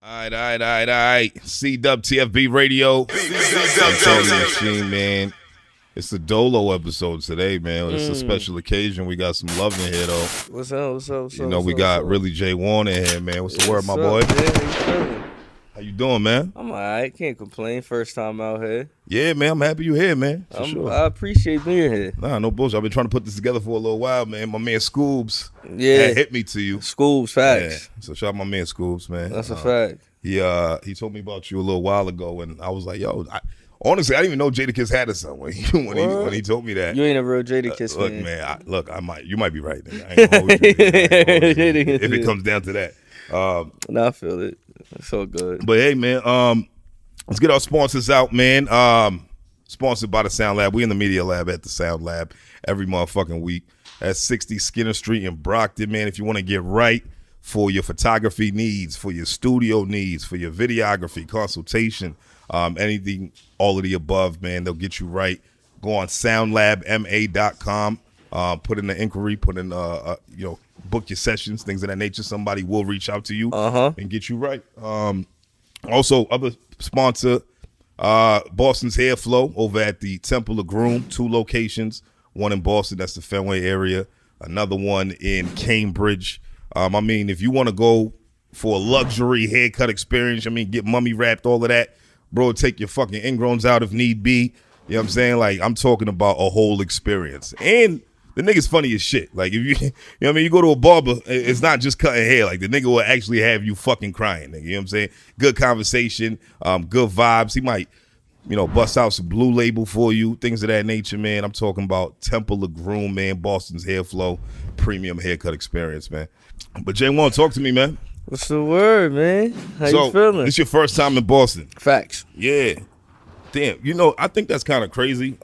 All right. CWTFB Radio. MaSheen, man. It's the Dolo episode today, man. It's a special occasion. We got some love in here, though. What's up? You know, we got really Jaewon in here, man. What's the word, my boy? How you doing, man? I'm all right. Can't complain. First time out here. Yeah, man. I'm happy you're here, man. For sure. I appreciate being here. Nah, no bullshit. I've been trying to put this together for a little while, man. My man Scoobs had hit me to you. Scoobs, facts. Yeah. So shout out my man Scoobs, man. That's a fact. He told me about you a little while ago, and I was like, yo, honestly, I didn't even know Jadakiss had a son when he told me that. You ain't a real Jadakiss fan. Look, man, you might be right. I ain't gonna hold you, if it comes down to that. I feel it. It's so good. But hey, man, let's get our sponsors out, man. Sponsored by the Sound Lab. We in the Media Lab at the Sound Lab every motherfucking week at 60 Skinner Street in Brockton, man. If you want to get right for your photography needs, for your studio needs, for your videography, consultation, anything, all of the above, man, they'll get you right. Go on soundlabma.com, put in the inquiry, put in, book your sessions, things of that nature. Somebody will reach out to you and get you right. Also, other sponsor, Boston's Hair Flow over at the Temple of Groom, 2 locations, one in Boston, that's the Fenway area, another one in Cambridge. I mean, if you want to go for a luxury haircut experience, get mummy wrapped, all of that, bro, take your fucking ingrowns out if need be. You know what I'm saying? Like, I'm talking about a whole experience. And the nigga's funny as shit. Like, if you go to a barber, it's not just cutting hair. Like, the nigga will actually have you fucking crying, nigga. You know what I'm saying? Good conversation, good vibes. He might, bust out some Blue Label for you, things of that nature, man. I'm talking about Temple of Groom, man, Boston's Hair Flow, premium haircut experience, man. But Jaewon, talk to me, man. What's the word, man? How you feeling? This your first time in Boston. Facts. Yeah. Damn. I think that's kind of crazy.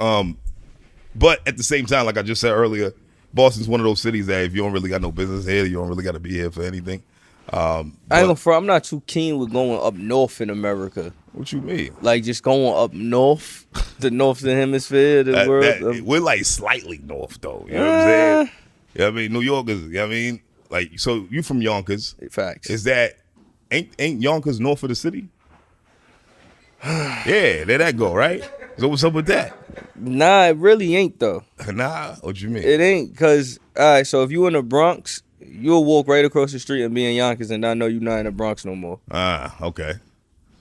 But at the same time, like I just said earlier, Boston's one of those cities that if you don't really got no business here, you don't really got to be here for anything. I'm not too keen with going up north in America. What you mean? Like just going up north, the northern hemisphere, the world. We're like slightly north, though. You know what I'm saying? Yeah, New York is. Like, so you from Yonkers? Facts. Is that ain't Yonkers north of the city? Yeah, there that go, right? So what's up with that? Nah, it really ain't though. Nah, what you mean? It ain't, cause all right. So if you in the Bronx, you'll walk right across the street and be in Yonkers and not know you're not in the Bronx no more. Okay.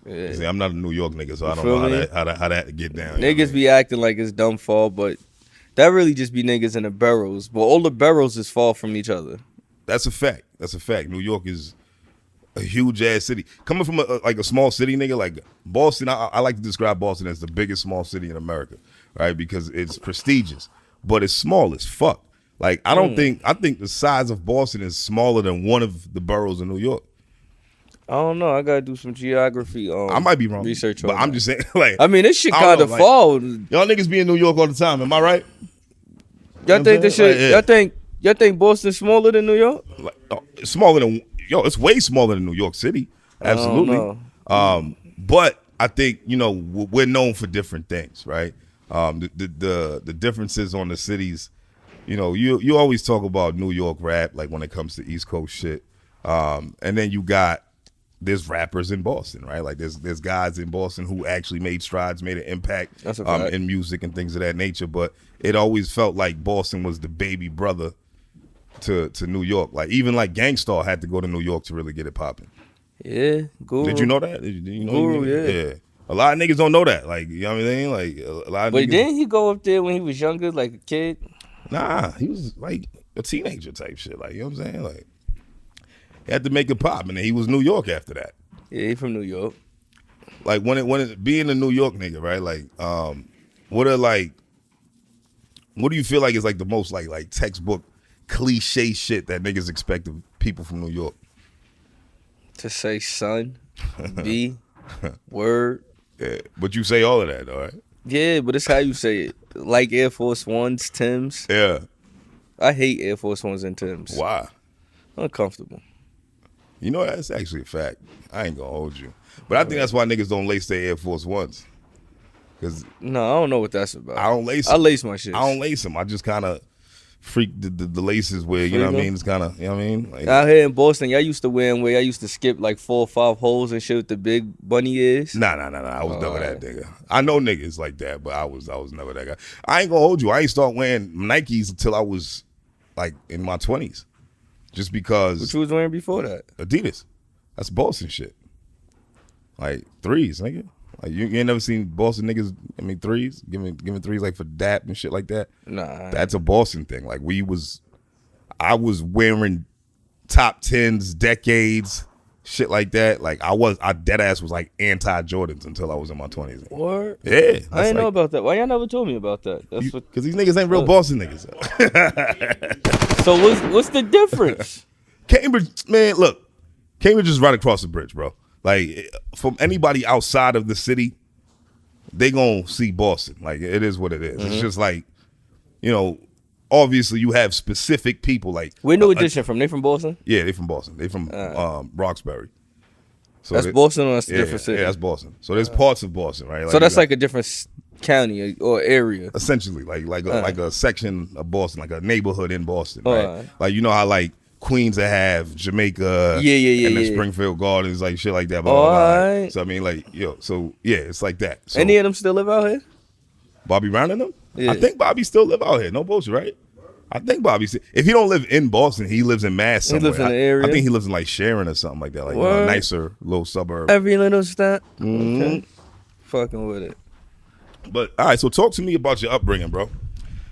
Yeah. See, I'm not a New York nigga, so I don't know how that get down. Niggas be acting like it's dumb fall, but that really just be niggas in the boroughs. But all the boroughs is far from each other. That's a fact. New York is a huge ass city. Coming from a small city, nigga, like Boston, I like to describe Boston as the biggest small city in America, right? Because it's prestigious, but it's small as fuck. Like I think the size of Boston is smaller than one of the boroughs in New York. I don't know. I gotta do some geography. I might be wrong. Research, but I'm just saying. Like, this shit kind of fall. Y'all niggas be in New York all the time. Am I right? Y'all think this shit? Y'all think Boston's smaller than New York? Like, smaller than it's way smaller than New York City. Absolutely. But I think we're known for different things, right? The differences on the cities. You always talk about New York rap, like when it comes to East Coast shit, and then there's rappers in Boston, right? Like there's guys in Boston who actually made strides, made an impact in music and things of that nature. But it always felt like Boston was the baby brother to New York. Like even like Gangstar had to go to New York to really get it popping. Yeah, Guru. Did you know that? Guru, yeah. A lot of niggas don't know that. Like, you know what I mean? Like a lot of But niggas. didn't he go up there when he was younger, like a kid? Nah, he was like a teenager type shit. Like, you know what I'm saying? Like, he had to make it pop, and then he was New York after that. Yeah, he from New York. Like when it being a New York nigga, right? Like, what do you feel like is like the most like textbook cliche shit that niggas expect of people from New York? To say son, B, word. Yeah, but you say all of that, all right? Yeah, but it's how you say it. Like Air Force Ones, Timbs. Yeah. I hate Air Force Ones and Timbs. Why? Uncomfortable. That's actually a fact. I ain't gonna hold you. But I think that's why niggas don't lace their Air Force Ones. No, I don't know what that's about. I don't lace them. I lace my shit. I don't lace them. I just kind of freak the laces where, you know what I mean? It's kind of, you know what I mean? Like, out here in Boston, y'all used to wear them where y'all used to skip like 4 or 5 holes and shit with the big bunny ears. Nah. I was never that nigga. I know niggas like that, but I was never that guy. I ain't gonna hold you. I ain't start wearing Nikes until I was like in my 20s. Just because. What you was wearing before that? Adidas. That's Boston shit. Like threes, nigga. Like you ain't never seen Boston niggas. I mean threes, giving threes like for dap and shit like that. Nah, that's a Boston thing. Like I was wearing top 10s, decades, shit like that. Like I dead ass was like anti Jordans until I was in my 20s. What? Yeah, I didn't know about that. Why y'all never told me about that? That's because these niggas ain't real Boston niggas. So what's the difference? Cambridge, man, look, Cambridge is right across the bridge, bro. Like, from anybody outside of the city, they gonna see Boston. Like, it is what it is. It's just like, you know, obviously you have specific people. Like, where New Edition from? They from Boston? Yeah, they from Boston. They from Roxbury. So that's Boston, or that's a different city? Yeah, that's Boston. So there's parts of Boston, right? Like, so that's like a different county or area. Essentially, like a section of Boston, like a neighborhood in Boston, right? Right. Like, you know how like Queens that have Jamaica, and then Springfield Gardens, like shit like that. Blah, blah, blah. Right. So I mean, like, it's like that. So, any of them still live out here? Bobby Brown and them? Yeah. I think Bobby still live out here. No bullshit, right? I think Bobby, if he don't live in Boston, he lives in Mass somewhere. He lives in the area. I think he lives in like Sharon or something like that, like a nicer little suburb. Every little step. Okay. Fucking with it. But all right, so talk to me about your upbringing, bro.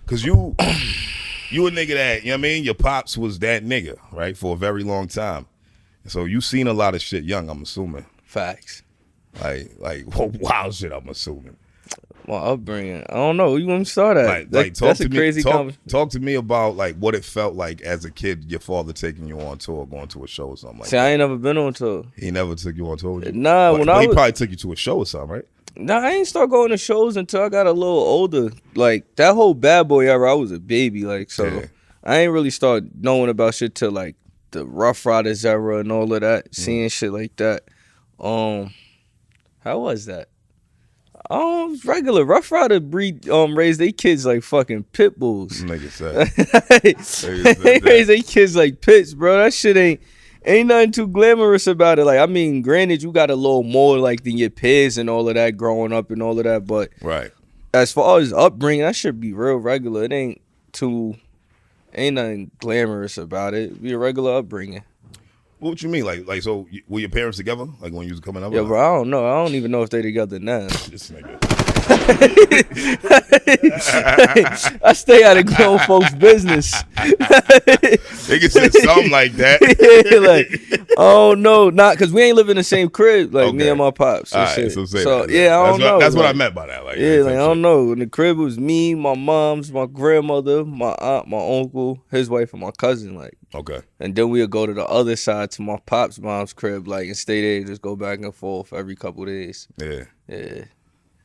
Cause you a nigga that, you know what I mean? Your pops was that nigga, right? For a very long time. So you seen a lot of shit young, I'm assuming. Facts. Like wild shit, I'm assuming. My upbringing, I don't know. You want me to start at? Like that's a crazy conversation. Talk to me about like what it felt like as a kid, your father taking you on tour, going to a show or something like that. I ain't never been on tour. He never took you on tour with you? Nah, but he probably took you to a show or something, right? Nah, I ain't start going to shows until I got a little older. Like, that whole Bad Boy era, I was a baby. Like, so I ain't really start knowing about shit till like the Rough Riders era and all of that, seeing shit like that. How was that? Regular Rough Rider breed raise their kids like fucking pit bulls. Nigga said. They raise their kids like pits, bro. That shit ain't nothing too glamorous about it. Like, I mean, granted, you got a little more like than your peers and all of that growing up and all of that, but as far as upbringing, that should be real regular. It ain't nothing glamorous about it. Be a regular upbringing. What you mean? Like, so were your parents together? Like when you was coming up? Yeah, bro, I don't know. I don't even know if they together now. This nigga. I stay out of grown folks' business. Nigga said something like that. Yeah, like, oh no, not because we ain't live in the same crib, like me and my pops. All right, so yeah, I don't know. That's what I meant by that. Like, yeah, like I don't know. In the crib it was me, my mom's, my grandmother, my aunt, my uncle, his wife, and my cousin. Like, and then we'd go to the other side to my pop's mom's crib, like, and stay there, just go back and forth every couple days. Yeah.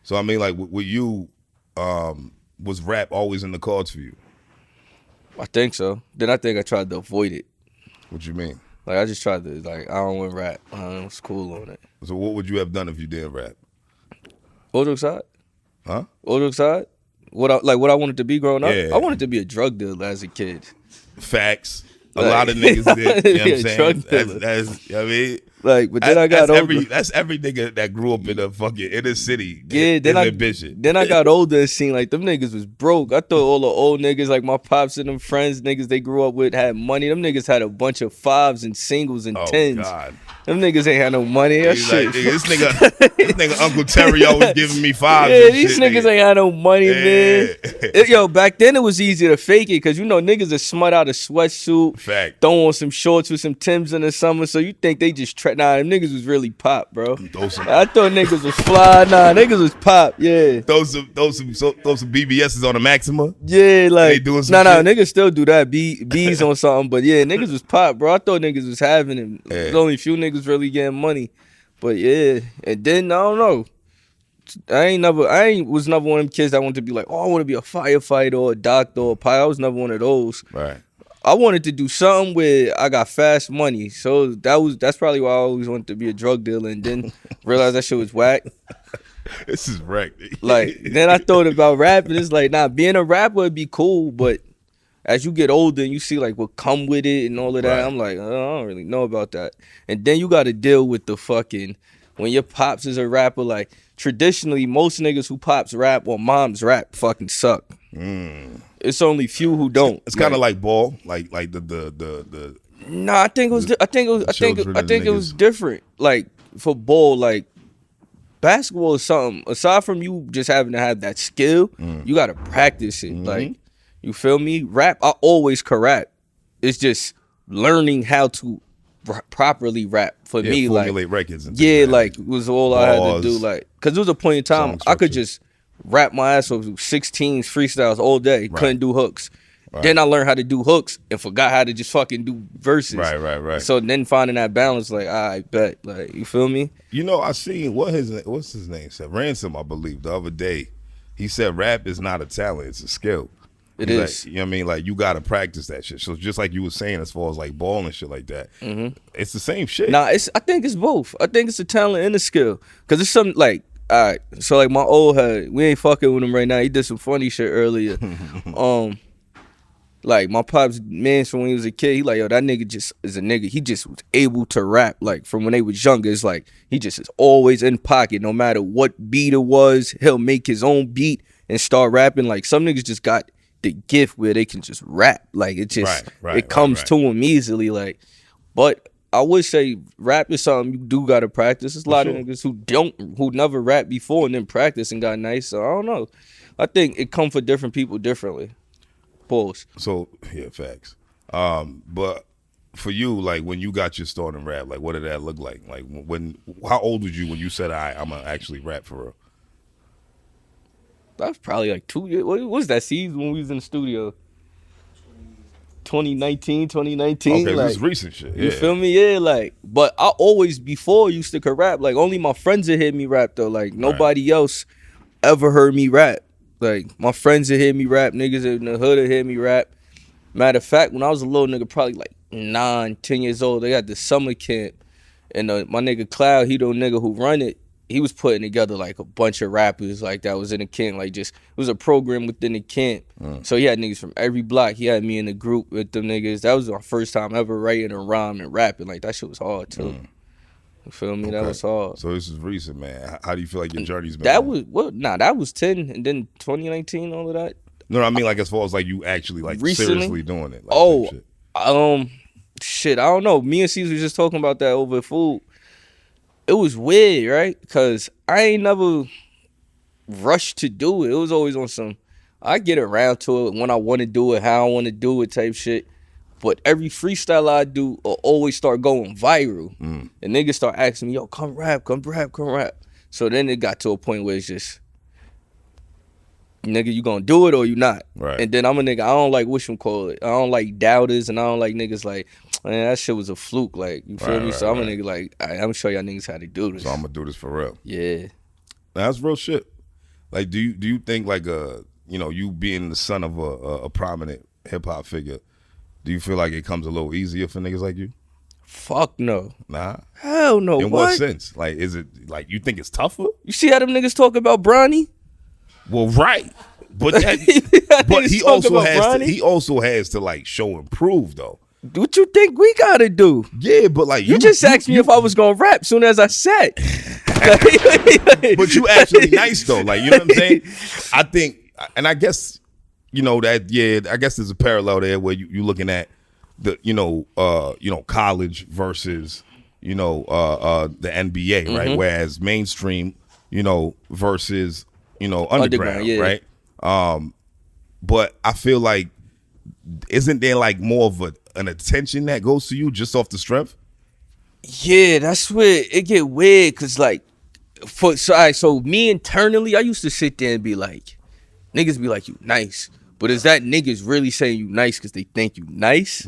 So I mean, like, with you, was rap always in the cards for you? I think so. Then I think I tried to avoid it. What you mean? Like, I just tried to, like, I don't want rap. I was cool on it. So what would you have done if you didn't rap? All jokes aside? Huh? All jokes aside? What I wanted to be growing up? Yeah. I wanted to be a drug dealer as a kid. Facts. A lot of niggas did. You know what I'm saying? That's, you know what I mean? Like, but then I got older. That's every nigga that grew up in a fucking inner city. Yeah, then I got older and seen like them niggas was broke. I thought all the old niggas, like my pops and them friends, niggas they grew up with had money. Them niggas had a bunch of 5s and singles and 10s. God. Them niggas ain't had no money. That shit. Like, this nigga Uncle Terry always giving me 5s. Yeah, these niggas ain't had no money, man. Yo, back then it was easy to fake it because you know niggas are smut out a sweatsuit, throw on some shorts with some Timbs in the summer, so you think they just nah, them niggas was really pop, bro. I thought niggas was fly. Nah, niggas was pop. Yeah. Those some BBSs on the Maxima. Yeah, like they doing some shit? Niggas still do that. Bees on something, but yeah, niggas was pop, bro. I thought niggas was having it. There's only a few niggas really getting money, but yeah. And then I don't know. I was never one of them kids that wanted to be like, oh, I want to be a firefighter or a doctor or a pilot. I was never one of those. Right. I wanted to do something where I got fast money. So that's probably why I always wanted to be a drug dealer and then realized that shit was whack. This is whack. Like, then I thought about rapping. It's like, nah, being a rapper would be cool, but as you get older and you see like what come with it and all of that, Right. I'm like, oh, I don't really know about that. And then you got to deal with the fucking, when your pops is a rapper, like traditionally most niggas who pops rap or moms rap fucking suck. It's only few who don't. It's kind of like ball, like the. Nah, I think it was. I think it was different. Like for ball, like basketball is something. Aside from you just having to have that skill, you gotta practice it. Like you feel me? Rap, I always can rap. It's just learning how to properly rap for me. Formulate like records. And like was all I had to do. Like, cause there was a point in time I could just rap my ass off 16 freestyles all day. Couldn't do hooks. Right. Then I learned how to do hooks and forgot how to just fucking do verses. Right. So then finding that balance, like, I bet, like, you feel me? You know, I seen what's his name said, Ransom, I believe, the other day. He said rap is not a talent, it's a skill. It is. Like, you know what I mean? Like, you got to practice that shit. So just like you were saying as far as like ball and shit like that, it's the same shit. Nah, I think it's both. I think it's a talent and a skill. Because it's something like, all right, so like my old head, we ain't fucking with him right now. He did some funny shit earlier. Like my pops man from when he was a kid, he like, yo, that nigga just is a nigga. He just was able to rap like from when they was younger. It's like he just is always in pocket. No matter what beat it was, he'll make his own beat and start rapping. Like some niggas just got the gift where they can just rap. Like it just it comes to them easily. Like, but I would say rap is something you do gotta practice. There's a lot of niggas who never rap before and then practice and got nice. So I don't know. I think it come for different people differently. Pause. So yeah, facts. But for you, like when you got your start in rap, like what did that look like? Like how old was you when you said I'm gonna actually rap for real? That was probably like 2 years. What was that season when we was in the studio? 2019. Okay, like, this is recent shit. Yeah. You feel me? Yeah, like, but I always before used to rap. Like only my friends would hear me rap though. Like nobody else ever heard me rap. Like my friends would hear me rap. Niggas in the hood would hear me rap. Matter of fact, when I was a little nigga, probably like 9, 10 years old, they had the summer camp, and my nigga Cloud, he the nigga who run it. He was putting together like a bunch of rappers like that was in the camp. Like just it was a program within the camp. So he had niggas from every block. He had me in the group with them niggas. That was our first time ever writing a rhyme and rapping. Like that shit was hard too. You feel me? That was hard. So this is recent, man. How do you feel like your journey's been? That was 10, and then 2019, all of that. No, I mean like as far as like you actually like recently? Seriously doing it. Like, shit, I don't know. Me and Caesar was just talking about that over food. It was weird, right? Because I ain't never rushed to do it. It was always on some, I get around to it when I want to do it, how I want to do it type shit. But every freestyle I do will always start going viral. And niggas start asking me, yo, come rap. So then it got to a point where it's just, nigga, you gonna do it or you not? Right. And then I'm a nigga, I don't like whatchamacallit. I don't like doubters, and I don't like niggas like, man, that shit was a fluke. Like, you feel me? So I'm a nigga like, I'm gonna show y'all niggas how to do this. So I'm gonna do this for real. Yeah. That's real shit. Like, do you think like you being the son of a prominent hip hop figure, do you feel like it comes a little easier for niggas like you? Fuck no. Nah. Hell no. In what sense? Like, is it like you think it's tougher? You see how them niggas talk about Bronny? Well, right. But but he also has to like show and prove though. What you think we gotta do? Yeah, but like you just asked me if I was gonna rap soon as I said. But you actually nice though. Like, you know what I'm saying? I think, and I guess I guess there's a parallel there where you looking at the college versus the NBA, right? Whereas mainstream, versus underground, right? But I feel like isn't there like more of an attention that goes to you just off the strength? Yeah, that's where it get weird. Cause like, so me internally, I used to sit there and be like, niggas be like, you nice. But is that niggas really saying you nice because they think you nice?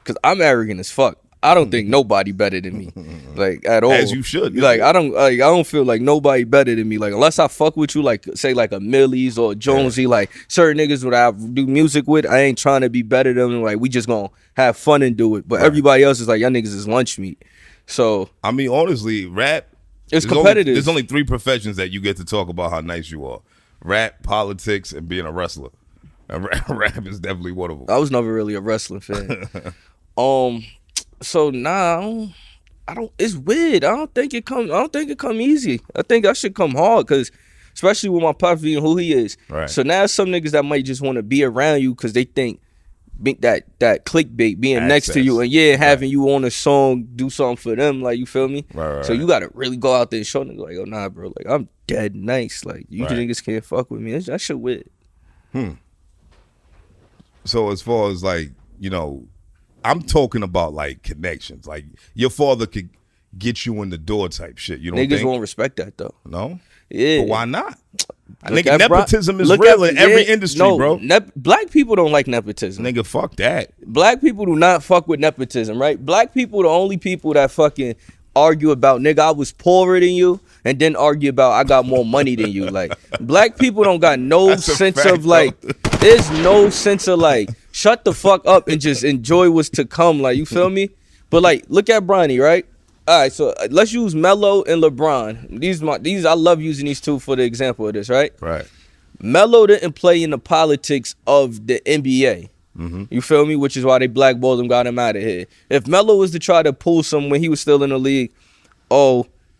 Because I'm arrogant as fuck. I don't think nobody better than me, like at all. As you should. Like I don't feel like nobody better than me. Like unless I fuck with you, like say like a Millie's or a Jonesy, like certain niggas that I do music with, I ain't trying to be better than them. Like we just gonna have fun and do it. But everybody else is like, y'all niggas is lunch meat. So I mean, honestly, rap. It's competitive. There's only 3 professions that you get to talk about how nice you are: rap, politics, and being a wrestler. Rap is definitely one of them. I was never really a wrestling fan. So nah, I don't. It's weird. I don't think it come easy. I think that should come hard, cause especially with my pops being who he is. Right. So now some niggas that might just want to be around you because they think that clickbait being Access. next to you and having you on a song, do something for them. Like, you feel me? Right. So you gotta really go out there and show niggas like, oh nah, bro. Like, I'm dead nice. Like, you niggas can't fuck with me. That shit weird. So as far as like, you know, I'm talking about like connections. Like your father could get you in the door type shit. You don't Niggas think? won't respect that though. No? Yeah. But why not? I Look think nepotism is real in every industry, bro. Black people don't like nepotism. Nigga, fuck that. Black people do not fuck with nepotism, right? Black people the only people that fucking argue about, nigga, I was poorer than you, and then argue about I got more money than you. Like, black people don't got no sense of like, there's no sense of like, shut the fuck up and just enjoy what's to come. Like, you feel me? But like, look at Bronny, right? All right, so let's use Melo and LeBron. These I love using these two for the example of this, right? Right. Melo didn't play in the politics of the NBA. You feel me? Which is why they blackballed him, got him out of here. If Melo was to try to pull some when he was still in the league,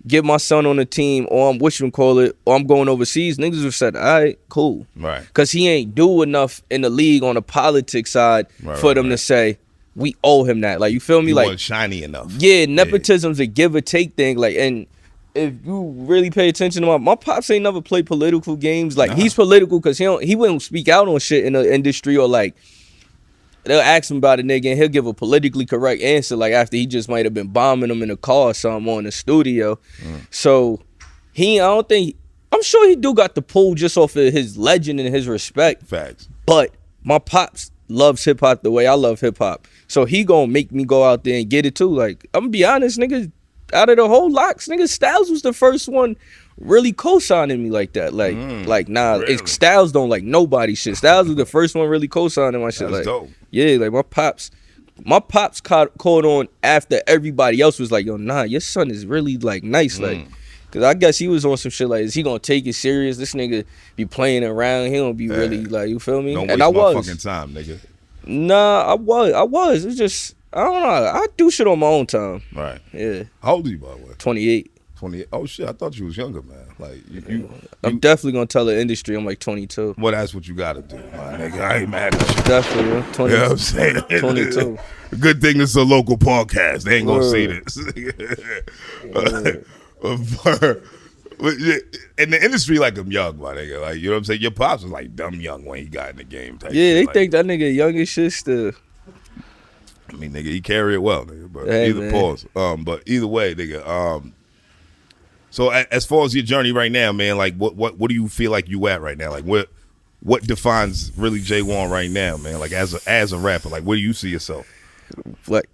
get my son on the team, or I'm or I'm going overseas, niggas would have said, all right, cool. Right. Because he ain't do enough in the league on the politics side for them to say, we owe him that. Like, you feel me? He like, wasn't shiny enough. Yeah, nepotism's a give or take thing. Like, and if you really pay attention to my pops ain't never played political games. Like, he's political because he wouldn't speak out on shit in the industry, or like, they'll ask him about a nigga and he'll give a politically correct answer, like after he just might have been bombing him in the car or something or in the studio. So I'm sure he do got the pull just off of his legend and his respect. Facts. But my pops loves hip hop the way I love hip hop. So he gonna make me go out there and get it too. Like, I'm gonna be honest, niggas, out of the whole locks, nigga, Styles was the first one really co-signing me like that. Like, nah, really? Styles don't like nobody shit. Styles was the first one really co-signing my shit. That's like, dope. Yeah, like my pops caught on after everybody else was like, yo, nah, your son is really like nice. Like, cause I guess he was on some shit like, is he gonna take it serious? This nigga be playing around. He don't be really like, you feel me? Don't and waste I my was fucking time, nigga. Nah, I was. It's just, I don't know. I do shit on my own time. Right. Yeah. How old are you, by the way? 28. 28. Oh shit, I thought you was younger, man. Like I'm definitely gonna tell the industry I'm like 22. Well, that's what you gotta do, my nigga. I ain't mad at you. Definitely, 20, You know what I'm saying? 22. Good thing this is a local podcast. They ain't gonna see this. In the industry, like, I'm young, my nigga. Like, you know what I'm saying? Your pops was like dumb young when he got in the game. Type Yeah, shit. they Like, think that nigga young as shit still. I mean, nigga, he carry it well, nigga. But Hey, either man. pause. But either way, nigga. So as far as your journey right now, man, like what do you feel like you at right now? Like what defines really Jaewon right now, man? Like as a rapper, like where do you see yourself? Like,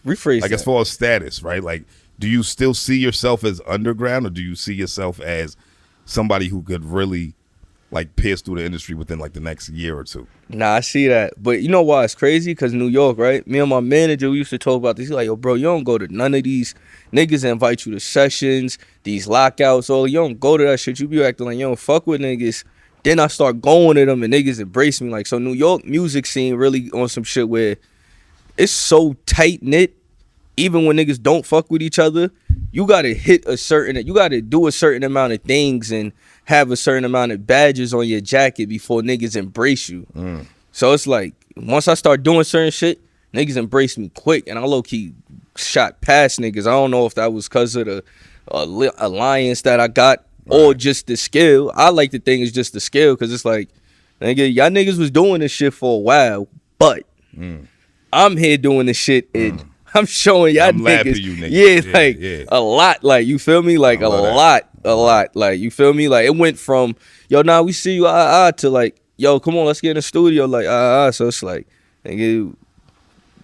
rephrase Like that. as far as status, right? Like, do you still see yourself as underground, or do you see yourself as somebody who could really like pierce through the industry within like the next year or two? Nah, I see that. But you know why it's crazy? Because New York, right? Me and my manager, we used to talk about this. He's like, yo, bro, you don't go to none of these niggas that invite you to sessions, these lockouts, all. You don't go to that shit. You be acting like you don't fuck with niggas. Then I start going to them and niggas embrace me. Like, so New York music scene really on some shit where it's so tight-knit. Even when niggas don't fuck with each other, you gotta you gotta do a certain amount of things and have a certain amount of badges on your jacket before niggas embrace you. So it's like, once I start doing certain shit, niggas embrace me quick, and I low-key shot past niggas. I don't know if that was because of the alliance that I got or just the skill. I like to think it's just the skill, because it's like, nigga, y'all niggas was doing this shit for a while, but I'm here doing this shit and I'm showing y'all niggas, yeah. a lot, like, you feel me? Like, a lot, like, you feel me? Like, it went from, yo, nah, we see you, to like, yo, come on, let's get in the studio, like, so it's like, nigga,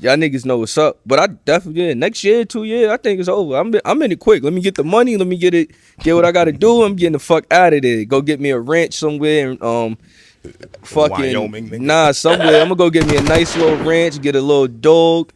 y'all niggas know what's up. But I definitely, next year, 2 years, I think it's over. I'm in it quick. Let me get the money, let me get what I gotta do. I'm getting the fuck out of there. Go get me a ranch somewhere and, fucking Wyoming, nigga. Nah, somewhere. I'm gonna go get me a nice little ranch, get a little dog,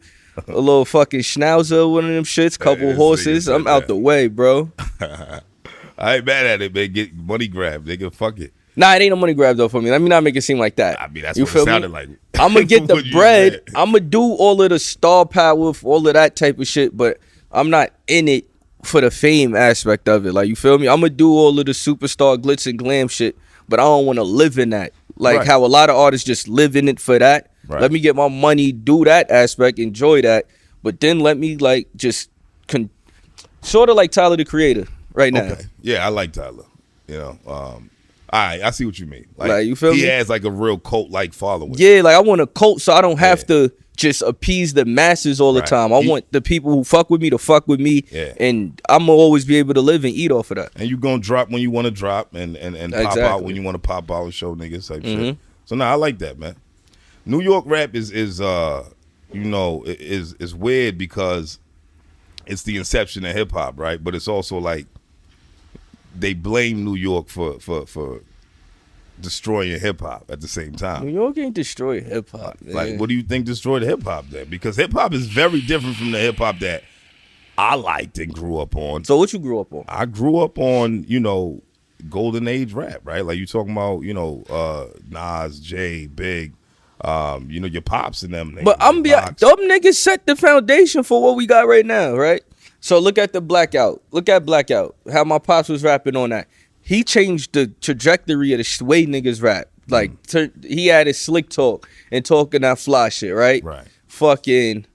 a little fucking schnauzer, one of them shits, couple horses. I'm out the way, bro. I ain't mad at it, man. Get money grab, nigga. Fuck it. Nah, it ain't no money grab though for me. Let me not make it seem like that. I mean, that's what it sounded like. I'm gonna get the bread. I'm gonna do all of the star power, all of that type of shit, but I'm not in it for the fame aspect of it. Like, you feel me? I'm gonna do all of the superstar glitz and glam shit, but I don't want to live in that. Like how a lot of artists just live in it for that. Right. Let me get my money, do that aspect, enjoy that, but then let me like just sort of like Tyler the Creator right now. Okay. Yeah, I like Tyler. You know, I see what you mean. Like you feel me? He has like a real cult-like following. Yeah, like I want a cult so I don't have to just appease the masses all the time. I want the people who fuck with me to fuck with me, and I'm gonna always be able to live and eat off of that. And you gonna drop when you want to drop, and pop out when you want to pop out and show niggas type shit. So I like that, man. New York rap is weird because it's the inception of hip hop, right? But it's also like they blame New York for destroying hip hop at the same time. New York ain't destroy hip hop. Like, what do you think destroyed hip hop then? Because hip hop is very different from the hip hop that I liked and grew up on. So what you grew up on? I grew up on, golden age rap, right? Like you talking about, Nas, Jay, Big, your pops and them. But them niggas set the foundation for what we got right now, right? So look at the Blackout. Look at Blackout. How my pops was rapping on that. He changed the trajectory of the way niggas rap. Like, he added slick talk and talking that fly shit, right? Right. Fucking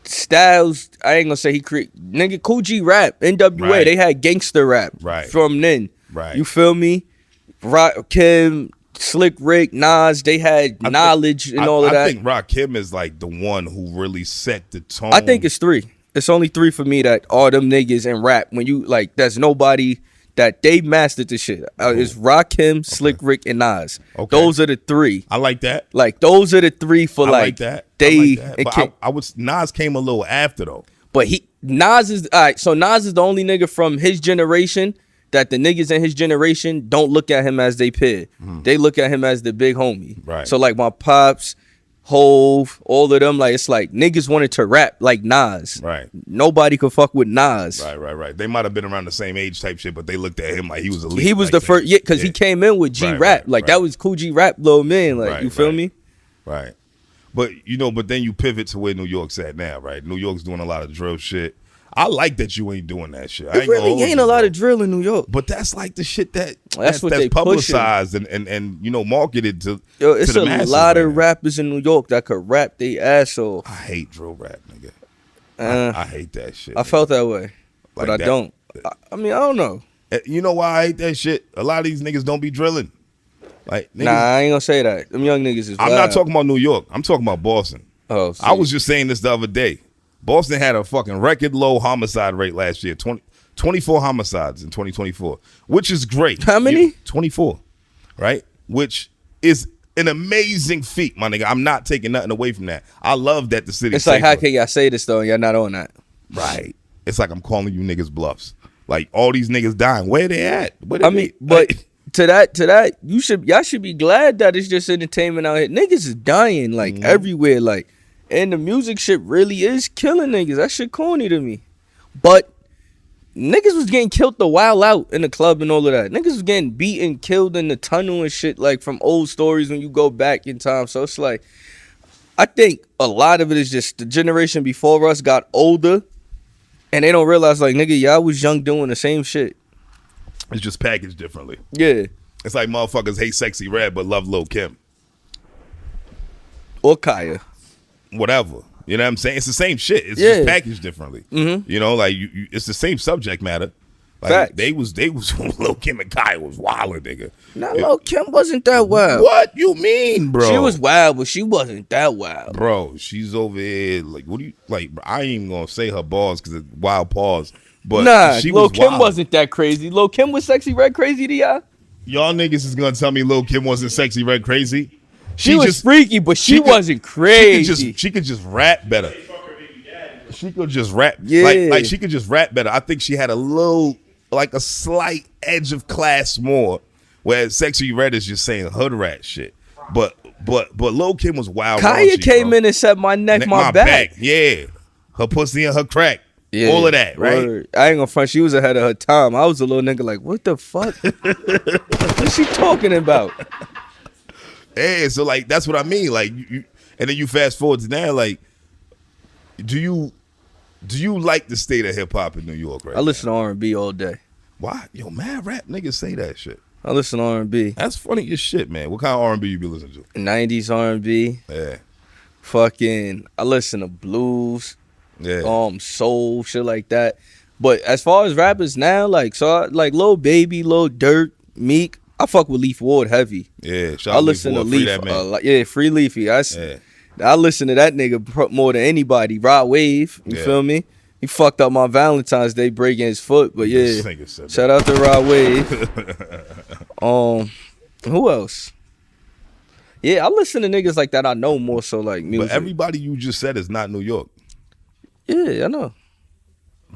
Styles, I ain't gonna say he created. Nigga, Cool G rap, NWA, they had gangster rap from then. Right. You feel me? Rakim, Slick Rick, Nas, they had knowledge and all of that. I think Rakim is like the one who really set the tone. I think it's 3. It's only 3 for me that all them niggas in rap, when you, like, there's nobody that they mastered the shit. It's Rakim, Slick Rick, and Nas. Okay. Those are the 3. I like that. Like, those are the 3 for, like that. They. But Nas came a little after, though. But Nas is, all right, so Nas is the only nigga from his generation that the niggas in his generation don't look at him as they peer. They look at him as the big homie. Right. So, like, my pops, Hove, all of them, like, it's like niggas wanted to rap like Nas. Right. Nobody could fuck with Nas. Right. They might have been around the same age type shit, but they looked at him like he was elite. He was the first, because he came in with G Rap. That was Cool G Rap, little man. Like, you feel me? Right. But, but then you pivot to where New York's at now, right? New York's doing a lot of drill shit. I like that you ain't doing that shit. It really ain't a lot of drill in New York. But that's like the shit that's what they publicized and marketed to it's to the masses. A lot of rappers in New York that could rap they ass off. I hate drill rap, nigga. I hate that shit. I felt that way, but I don't. I mean, I don't know. You know why I hate that shit? A lot of these niggas don't be drilling. Like, niggas, I ain't gonna say that. Them young niggas is wild. I'm not talking about New York. I'm talking about Boston. Oh, I was just saying this the other day. Boston had a fucking record low homicide rate last year. 24 homicides in 2024, which is great. How many? 24, right? Which is an amazing feat, my nigga. I'm not taking nothing away from that. I love that the city. It's like, how can y'all say this though and y'all not on that? Right. It's like I'm calling you niggas bluffs. Like, all these niggas dying. Where they at? But to that, y'all should be glad that it's just entertainment out here. Niggas is dying like everywhere, like. And the music shit really is killing niggas. That shit corny to me. But niggas was getting killed the while out in the club and all of that. Niggas was getting beaten, killed in the tunnel and shit, like from old stories when you go back in time. So it's like, I think a lot of it is just the generation before us got older and they don't realize, like, nigga, y'all was young doing the same shit. It's just packaged differently. Yeah. It's like motherfuckers hate Sexy Red but love Lil' Kim. Or Kaya. Whatever, you know what I'm saying? It's the same shit. It's just packaged differently. You know, like it's the same subject matter. Like facts. they was Lil' Kim and Kai was wildin', nigga. No, Lil' Kim wasn't that wild. What you mean, bro? She was wild, but she wasn't that wild, bro. She's over here like, what do you like? I ain't even gonna say her bars because it's wild pause. But nah, she Lil' Kim wasn't that crazy. Lil' Kim was Sexy Red crazy to y'all. Y'all niggas is gonna tell me Lil' Kim wasn't Sexy Red crazy? She was just freaky, but she wasn't crazy. She could just rap better. She could just rap. Yeah. Like she could just rap better. I think she had a slight edge of class more, whereas Sexy Red is just saying hood rat shit. But Lil' Kim was wild. Kaya came in and said, my neck, my back. Yeah. Her pussy and her crack. Yeah, all of that, right? Word. I ain't gonna front. She was ahead of her time. I was a little nigga like, what the fuck? What's she talking about? Yeah, so like that's what I mean. Like, and then you fast forward to now. Like, do you like the state of hip hop in New York right now? I listen to R&B all day. Why? Yo, mad rap niggas say that shit. I listen to R&B. That's funny as shit, man. What kind of R&B you be listening to? 90s R&B. Yeah. Fucking, I listen to blues. Yeah. Soul, shit like that. But as far as rappers now, like, like Lil Baby, Lil Durk, Meek, I fuck with Leaf Ward heavy. Yeah. I listen to Leaf. Free Leafy. I listen to that nigga more than anybody. Rod Wave, you feel me? He fucked up my Valentine's Day breaking his foot, but yeah. Shout out to Rod Wave. Who else? Yeah, I listen to niggas like that. I know more so like music. But everybody you just said is not New York. Yeah, I know.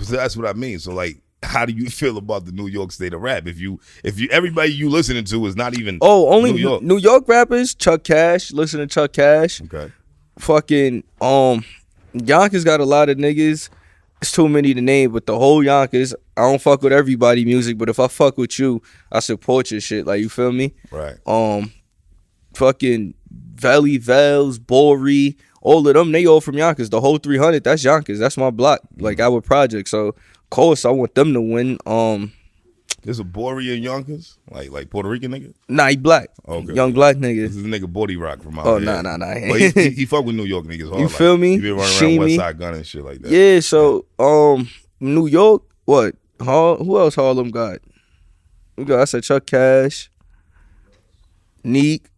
So that's what I mean. So like, how do you feel about the New York state of rap? If you everybody you listening to is not even only New York rappers, Chuck Cash, listen to Chuck Cash. Okay. Fucking Yonkers got a lot of niggas. It's too many to name, but the whole Yonkers, I don't fuck with everybody music, but if I fuck with you, I support your shit. Like, you feel me? Right. Fucking Valley Vels, Bory, all of them, they all from Yonkers. The whole 300, that's Yonkers. That's my block, like our project. So, of course, I want them to win. There's a Bory in Yonkers? Like Puerto Rican nigga? Nah, he black. Okay. Young black nigga. This is a nigga Body Rock from out here. Nah. But he fuck with New York niggas hard. You feel me? He been running around West Side Gun and shit like that. Yeah, so, New York, what? Who else Harlem got? I said Chuck Cash, Neek,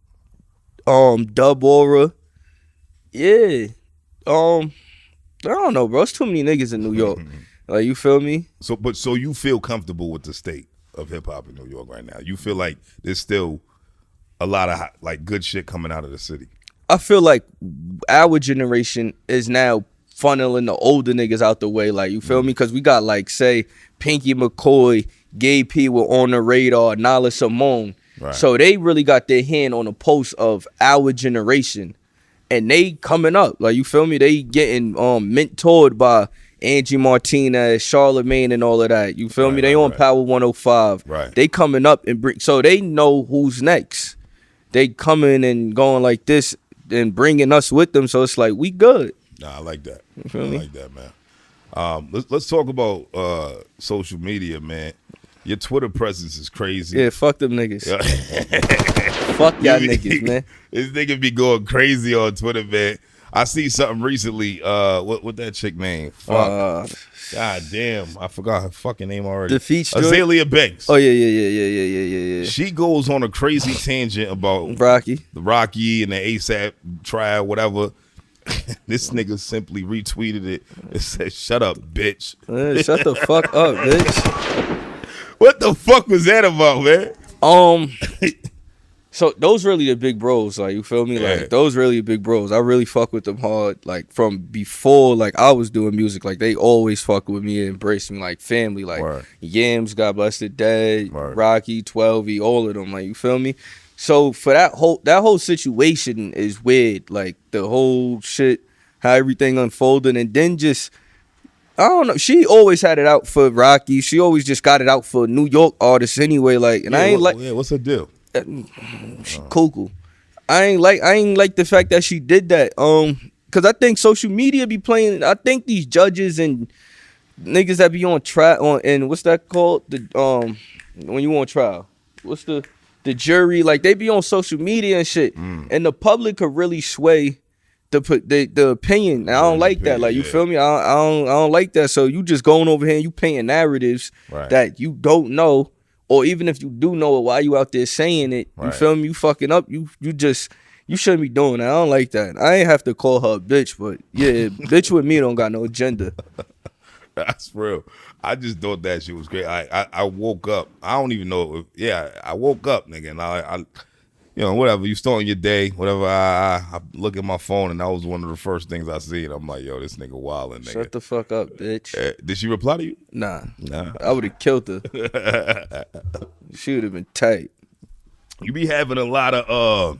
Dub Aura. Yeah. I don't know, bro. It's too many niggas in New York. Like, you feel me? So you feel comfortable with the state of hip hop in New York right now? You feel like there's still a lot of like good shit coming out of the city? I feel like our generation is now funneling the older niggas out the way. Like, you feel me? Because we got like, say, Pinky McCoy, Gay P were on the radar, Nala Simone. Right. So they really got their hand on the pulse of our generation. And they coming up. Like, you feel me? They getting mentored by Angie Martinez, Charlamagne, and all of that. You feel me? They on Power 105. Right. They coming up and so they know who's next. They coming and going like this and bringing us with them. So it's like, we good. Nah, I like that. You feel me? I like that, man. Let's talk about social media, man. Your Twitter presence is crazy. Yeah, fuck them niggas. Fuck y'all niggas, man. This nigga be going crazy on Twitter, man. I see something recently. What that chick name? Fuck. God damn, I forgot her fucking name already. Azalea Banks. Oh yeah. She goes on a crazy tangent about Rocky and the ASAP trial, whatever. This nigga simply retweeted it. It says, "Shut up, bitch." Shut the fuck up, bitch. What the fuck was that about, man? So those really the big bros, like, you feel me? Like, those really the big bros. I really fuck with them hard. Like, from before, like, I was doing music, like, they always fuck with me and embrace me like family. Like, Yams, God bless the dead, Rocky, 12E, all of them. Like, you feel me? So for that whole situation is weird. Like, the whole shit, how everything unfolded, and then just, I don't know. She always had it out for Rocky. She always just got it out for New York artists anyway. Like, and I ain't like. Yeah, what's her deal? She cuckoo. I ain't like the fact that she did that. Cause I think social media be playing. I think these judges and niggas that be on trial and what's that called? The when you on trial, what's the jury? Like, they be on social media and shit, and the public could really sway the opinion. And I don't like that. Like, you feel me? I don't like that. So you just going over here and you painting narratives that you don't know. Or even if you do know it, why you out there saying it? You feel me? You fucking up. You shouldn't be doing that. I don't like that. I ain't have to call her a bitch, but yeah, bitch with me don't got no agenda. That's real. I just thought that shit was great. I woke up. I don't even know. I woke up, nigga, and I you know, whatever. You starting your day, whatever. I look at my phone, and that was one of the first things I see, and I'm like, yo, this nigga wildin', nigga. Shut the fuck up, bitch. Did she reply to you? Nah. I would have killed her. She would have been tight. You be having a lot of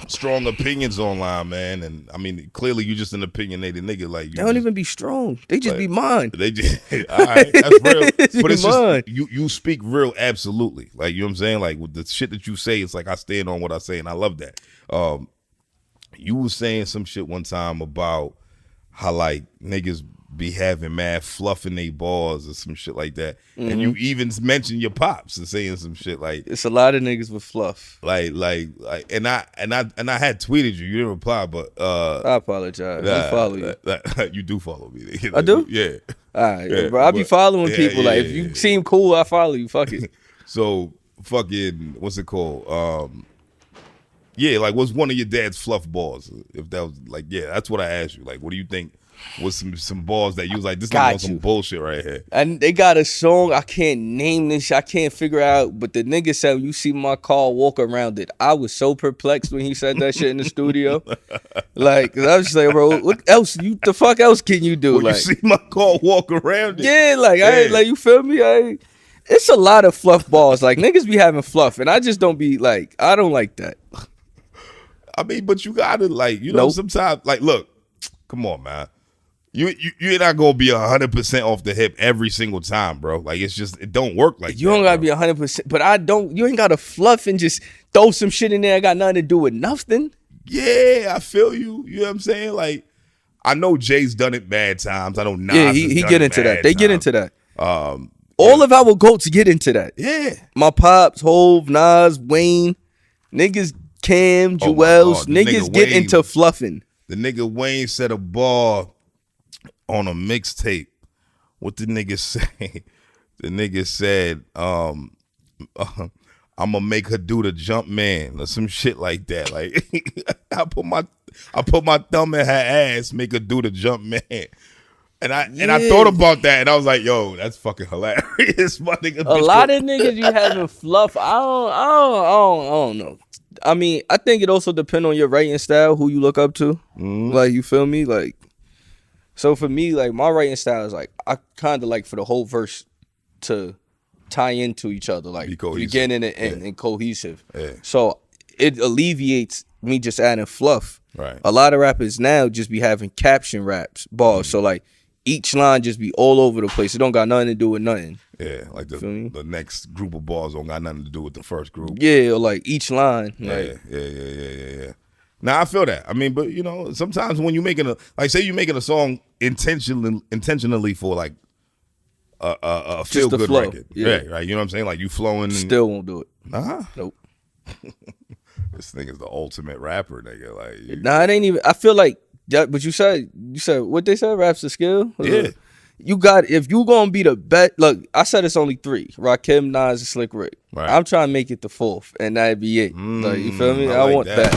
strong opinions online, man. And I mean, clearly you just an opinionated nigga. Like, they don't even be strong. They just be mine. They just, all right, that's real. But it's mine. just, you speak real absolutely. Like, you know what I'm saying? Like, with the shit that you say, it's like I stand on what I say, and I love that. You was saying some shit one time about how, like, niggas be having mad fluff in they balls or some shit like that. Mm-hmm. And you even mentioned your pops and saying some shit like, it's a lot of niggas with fluff. Like and I had tweeted you. You didn't reply, but I apologize. I follow you. You do follow me. Like, I do? Yeah. All right, yeah, bro. I be following people. Like, if you seem cool, I follow you. Fuck it. So fucking, what's it called? Yeah, like, what's one of your dad's fluff balls? If that was like, yeah, that's what I asked you. Like, what do you think was some balls that you was like, this nigga on some bullshit right here? And they got a song, I can't name this, I can't figure out, but the nigga said, when you see my car, walk around it. I was so perplexed when he said that shit in the studio. Like, I was just like, bro, what else? The fuck else can you do? When like, you see my car, walk around it. Yeah, like, I like, you feel me? It's a lot of fluff balls. Like, niggas be having fluff, and I just don't be like, I don't like that. I mean, but you gotta, like, you know, sometimes, like, look, come on, man. You're not gonna be 100% off the hip every single time, bro. Like, it's just, it don't work like that. You don't gotta be 100%, but you ain't gotta fluff and just throw some shit in there that got nothing to do with nothing. Yeah, I feel you. You know what I'm saying? Like, I know Jay's done it bad times. I know Nas. Yeah, he get into that. They get into that. All of our goats get into that. Yeah. My pops, Hove, Nas, Wayne, niggas, Cam, Jewels, niggas get into fluffing. The nigga Wayne said a bar on a mixtape. What the nigga say? The nigga said, I'm gonna make her do the jump man or some shit like that. Like, I put my thumb in her ass, make her do the jump man. And I thought about that, and I was like, "Yo, that's fucking hilarious." My nigga. A lot of niggas you having fluff. I don't know. I mean, I think it also depends on your writing style, who you look up to. Mm-hmm. Like, you feel me? Like, so for me, like, my writing style is like, I kind of like for the whole verse to tie into each other, like beginning and end, and cohesive. Yeah. So it alleviates me just adding fluff. Right. A lot of rappers now just be having caption raps, bars. Mm-hmm. So like, each line just be all over the place. It don't got nothing to do with nothing. Yeah, like the next group of bars don't got nothing to do with the first group. Yeah, or like each line. Yeah. Now I feel that. I mean, but you know, sometimes when you making say you making a song intentionally for like a feel good record. Yeah, right. You know what I'm saying? Like, you flowing. Still won't do it. Nah. Nope. This thing is the ultimate rapper, nigga. Like, nah, it ain't even. I feel like. Yeah, but you said what they said, rap's a skill? Yeah. You got, if you gonna be the best, look, I said it's only 3. Rakim, Nas, and Slick Rick. Right. I'm trying to make it the 4th, and that'd be it. Like, you feel me? I want that.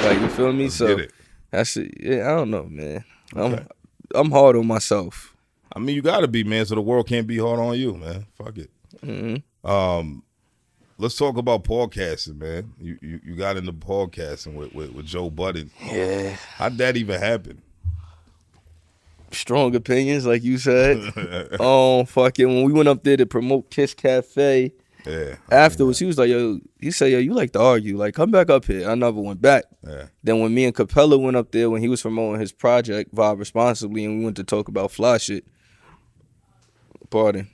Like, you feel me? So that's it. Yeah, I don't know, man. Okay. I'm hard on myself. I mean, you gotta be, man, so the world can't be hard on you, man. Fuck it. Mm-hmm. Let's talk about podcasting, man. You got into podcasting with Joe Budden. Yeah. How'd that even happen? Strong opinions, like you said. Fucking when we went up there to promote Kiss Cafe. Yeah. Afterwards, he was like, he said, you like to argue. Like, come back up here. I never went back. Yeah. Then when me and Capella went up there, when he was promoting his project, Vibe Responsibly, and we went to talk about fly shit. Pardon.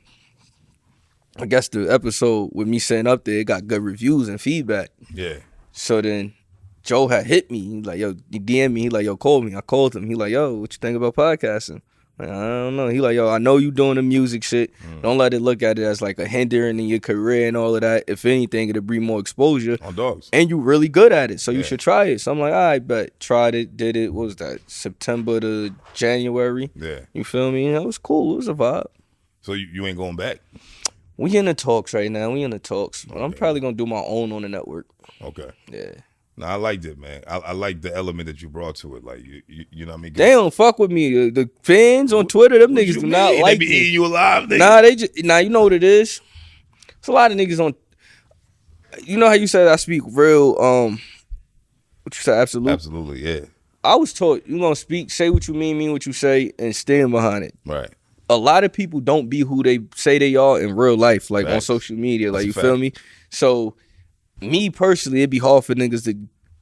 I guess the episode with me saying up there, it got good reviews and feedback. Yeah. So then Joe had hit me. He's like, yo, he DM me. He like, yo, call me. I called him. He like, yo, what you think about podcasting? Like, I don't know. He like, yo, I know you doing the music shit. Don't let it look at it as like a hindering in your career and all of that. If anything, it'll bring more exposure. On dogs. And you really good at it, so you should try it. So I'm like, all right, bet. Tried it, did it. What was that? September to January. Yeah. You feel me? That was cool. It was a vibe. So you ain't going back? We in the talks right now. But I'm probably going to do my own on the network. Okay. Yeah. No, I liked it, man. I like the element that you brought to it. Like, you know what I mean? They don't fuck with me. The fans on Twitter, them niggas do not like me. They be eating you alive, nigga. Nah, you know what it is? It's a lot of niggas on. You know how you said I speak real, what you said, absolute? Absolutely, yeah. I was taught, you gonna speak, say what you mean what you say, and stand behind it. Right. A lot of people don't be who they say they are in real life, like on social media. Like, you feel me? So, me personally, it'd be hard for niggas to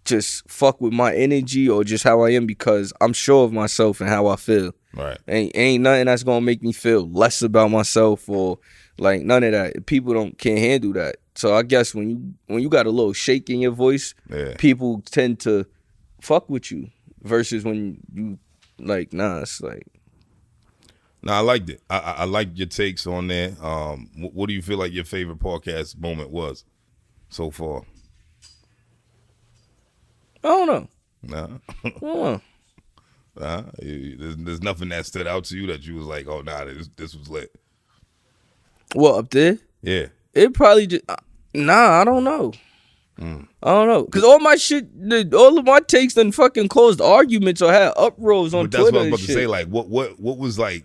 just fuck with my energy or just how I am because I'm sure of myself and how I feel. Right. Ain't nothing that's gonna make me feel less about myself or like none of that. People can't handle that. So I guess when you got a little shake in your voice, people tend to fuck with you versus when you like, nah, it's like. Nah, I liked it. I liked your takes on there. What do you feel like your favorite podcast moment was so far? I don't know. Nah. I don't know. Nah. There's nothing that stood out to you that you was like, oh, nah, this was lit. What, up there? Yeah. It probably just, nah, I don't know. I don't know. Because all my shit, all of my takes done fucking caused arguments or had uproars on Twitter. That's what I was about to say. Like, what was like,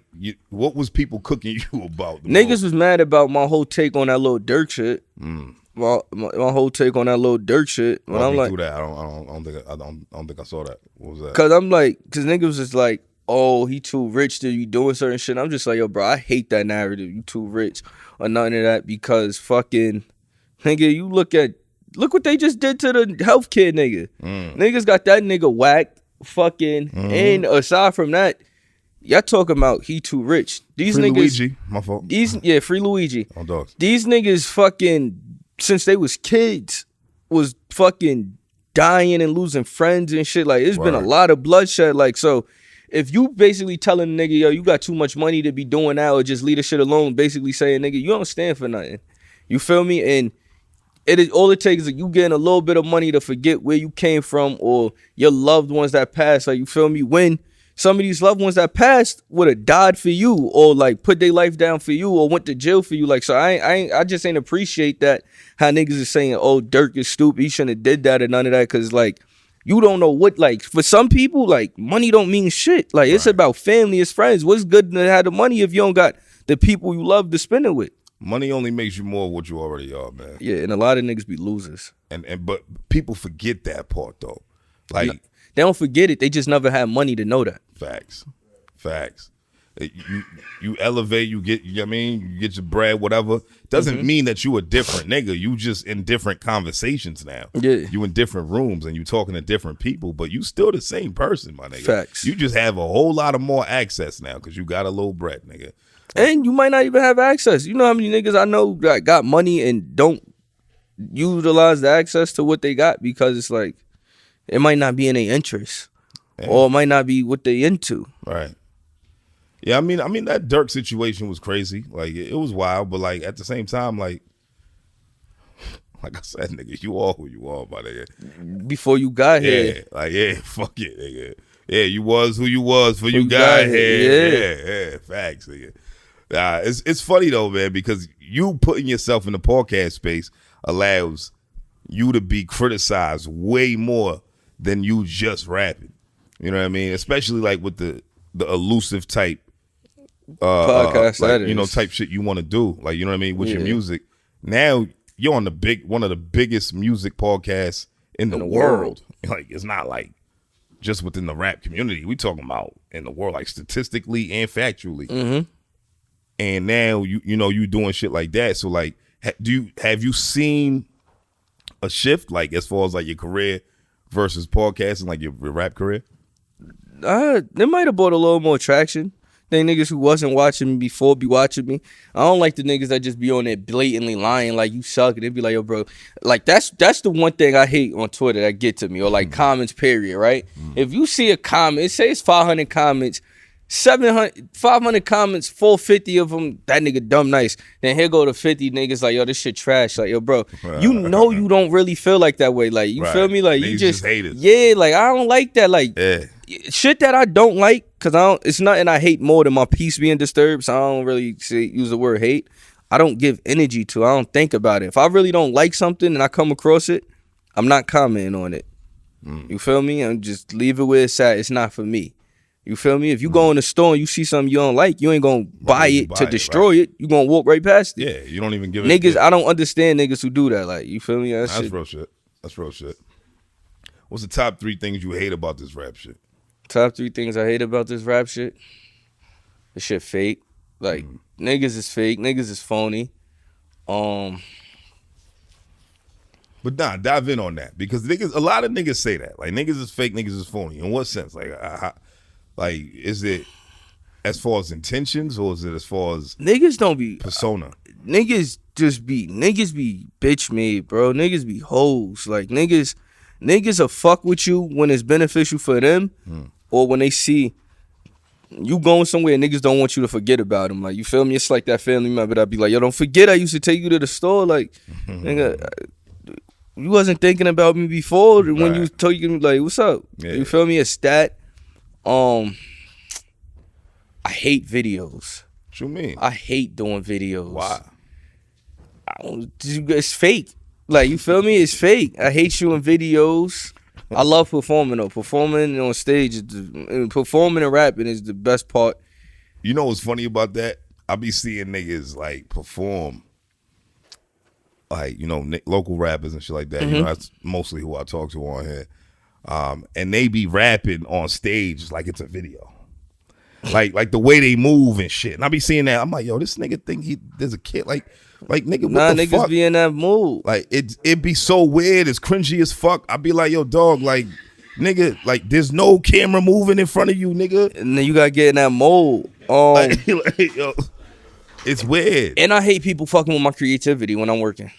what was people cooking you about? Niggas was mad about my whole take on that little Dirk shit. My whole take on that little Dirk shit. When I'm like, that. I don't think I saw that. What was that? Cause I'm like, cause niggas was just like, oh, he too rich to be doing certain shit. I'm just like, yo, bro, I hate that narrative. You too rich or nothing of that because fucking nigga, you look what they just did to the healthcare nigga. Niggas got that nigga whacked, fucking, and aside from that, y'all talking about he too rich. These Free niggas, Luigi, my fault. Free Luigi. Oh, dogs. These niggas fucking, since they was kids, was fucking dying and losing friends and shit. Like, it's been a lot of bloodshed. Like, so if you basically telling a nigga, yo, you got too much money to be doing that or just leave the shit alone, basically saying, nigga, you don't stand for nothing. You feel me? And all it takes is you getting a little bit of money to forget where you came from or your loved ones that passed. Like, you feel me? When some of these loved ones that passed would have died for you or like put their life down for you or went to jail for you. Like, so I just ain't appreciate that how niggas is saying, oh, Dirk is stupid, he shouldn't have did that or none of that. Cause like, you don't know what, like, for some people, like, money don't mean shit. Like, it's about family, it's friends. What's good to have the money if you don't got the people you love to spend it with? Money only makes you more of what you already are, man. Yeah, and a lot of niggas be losers. But people forget that part though. Like, they don't forget it. They just never had money to know that. Facts. You elevate, you get, you know what I mean, you get your bread, whatever. Doesn't mean that you a different nigga. You just in different conversations now. Yeah. You in different rooms and you talking to different people, but you still the same person, my nigga. Facts. You just have a whole lot of more access now because you got a little bread, nigga. And you might not even have access. You know how many niggas I know that got money and don't utilize the access to what they got because it's like, it might not be in their interest. Or it might not be what they into. Right. Yeah, I mean that Dirk situation was crazy. Like, it was wild, but like at the same time, like I said, nigga, you are who you are, my nigga. Before you got here. Fuck it, nigga. Yeah, you was who you was before you got here. Yeah, facts, nigga. It's funny though, man, because you putting yourself in the podcast space allows you to be criticized way more than you just rapping. You know what I mean? Especially like with the elusive type podcast, like, type shit you want to do. Like, you know what I mean, with your music. Now you're on one of the biggest music podcasts in the world. Like, it's not like just within the rap community. We talking about in the world, like statistically and factually. And now you doing shit like that. So like, have you seen a shift, like as far as like your career versus podcasting, like your rap career? They might have brought a little more traction. They niggas who wasn't watching me before be watching me. I don't like the niggas that just be on there blatantly lying like you suck. And they be like, yo, bro, like that's the one thing I hate on Twitter that get to me, or like comments, period, right? If you see a comment, say it's 500 comments, 500 comments, 450 of them, that nigga dumb nice. Then here go to 50 niggas like, yo, this shit trash. Like, yo, bro, you know you don't really feel like that way. Like, you feel me? Like, niggas you just hate it. Yeah, like, I don't like that. Like, shit that I don't like, because it's nothing I hate more than my peace being disturbed, so I don't really use the word hate. I don't give energy to. I don't think about it. If I really don't like something and I come across it, I'm not commenting on it. You feel me? I'm just leave it where it's at. It's not for me. You feel me? If you go in the store and you see something you don't like, you ain't gonna buy it to destroy it. You gonna walk right past it. Yeah, you don't even give it. Niggas, I don't understand niggas who do that. Like, you feel me? That's real shit. That's real shit. What's the top 3 things you hate about this rap shit? Top 3 things I hate about this rap shit? This shit fake. Like, niggas is fake. Niggas is phony. But nah, dive in on that because niggas, a lot of niggas say that. Like niggas is fake, niggas is phony. In what sense? Like is it as far as intentions or is it as far as niggas don't be persona? Niggas be bitch made, bro. Niggas be hoes. Like niggas will fuck with you when it's beneficial for them, or when they see you going somewhere and niggas don't want you to forget about them. Like, you feel me? It's like that family member that be like, yo, don't forget I used to take you to the store. Like, nigga, you wasn't thinking about me before when you told you, like, what's up? Yeah. You feel me? It's that. I hate videos. What you mean? I hate doing videos. Why? It's fake. Like, you feel me? It's fake. I hate shooting videos. I love performing though. Performing on stage, performing and rapping is the best part. You know what's funny about that? I be seeing niggas like perform, like, you know, local rappers and shit like that. You know, that's mostly who I talk to on here. And they be rapping on stage like it's a video. Like the way they move and shit. And I be seeing that. I'm like, yo, this nigga think there's a kid like nigga, what the niggas fuck? Be in that mood. Like it be so weird, it's cringy as fuck. I be like, yo, dog, like, nigga, like there's no camera moving in front of you, nigga. And then you gotta get in that mode. Like, yo, it's weird. And I hate people fucking with my creativity when I'm working.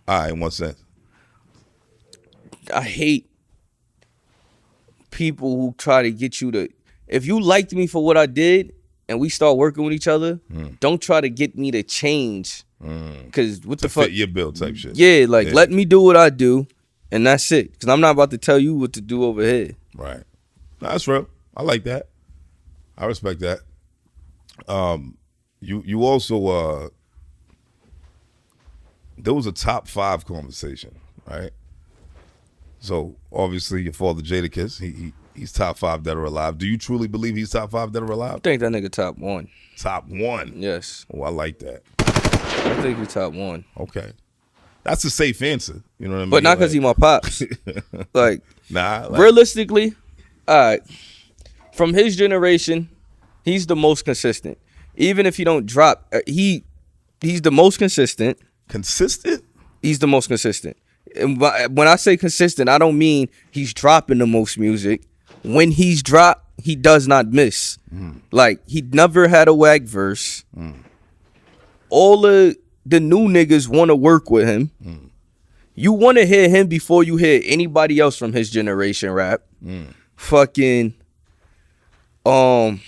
All right, in what sense? I hate people who try to get you to, if you liked me for what I did and we start working with each other, don't try to get me to change. Cause what the fuck? Fit your bill type shit. Yeah, like let me do what I do, and that's it. Cause I'm not about to tell you what to do over here. Right. No, that's real. I like that. I respect that. You also there was a top 5 conversation, right? So obviously your father Jadakiss, he's top 5 dead or alive. Do you truly believe he's top 5 dead or alive? I think that nigga top 1. Top 1? Yes. Oh, I like that. I think he's top 1. Okay. That's a safe answer. You know what I mean? But not because he my pops. Like, like, realistically, all right, from his generation, he's the most consistent. Even if he don't drop, he's the most consistent. Consistent? He's the most consistent. And when I say consistent, I don't mean he's dropping the most music. When he's dropped, he does not miss. Like, he never had a whack verse. All of the new niggas want to work with him. You want to hear him before you hear anybody else from his generation rap. Fucking, you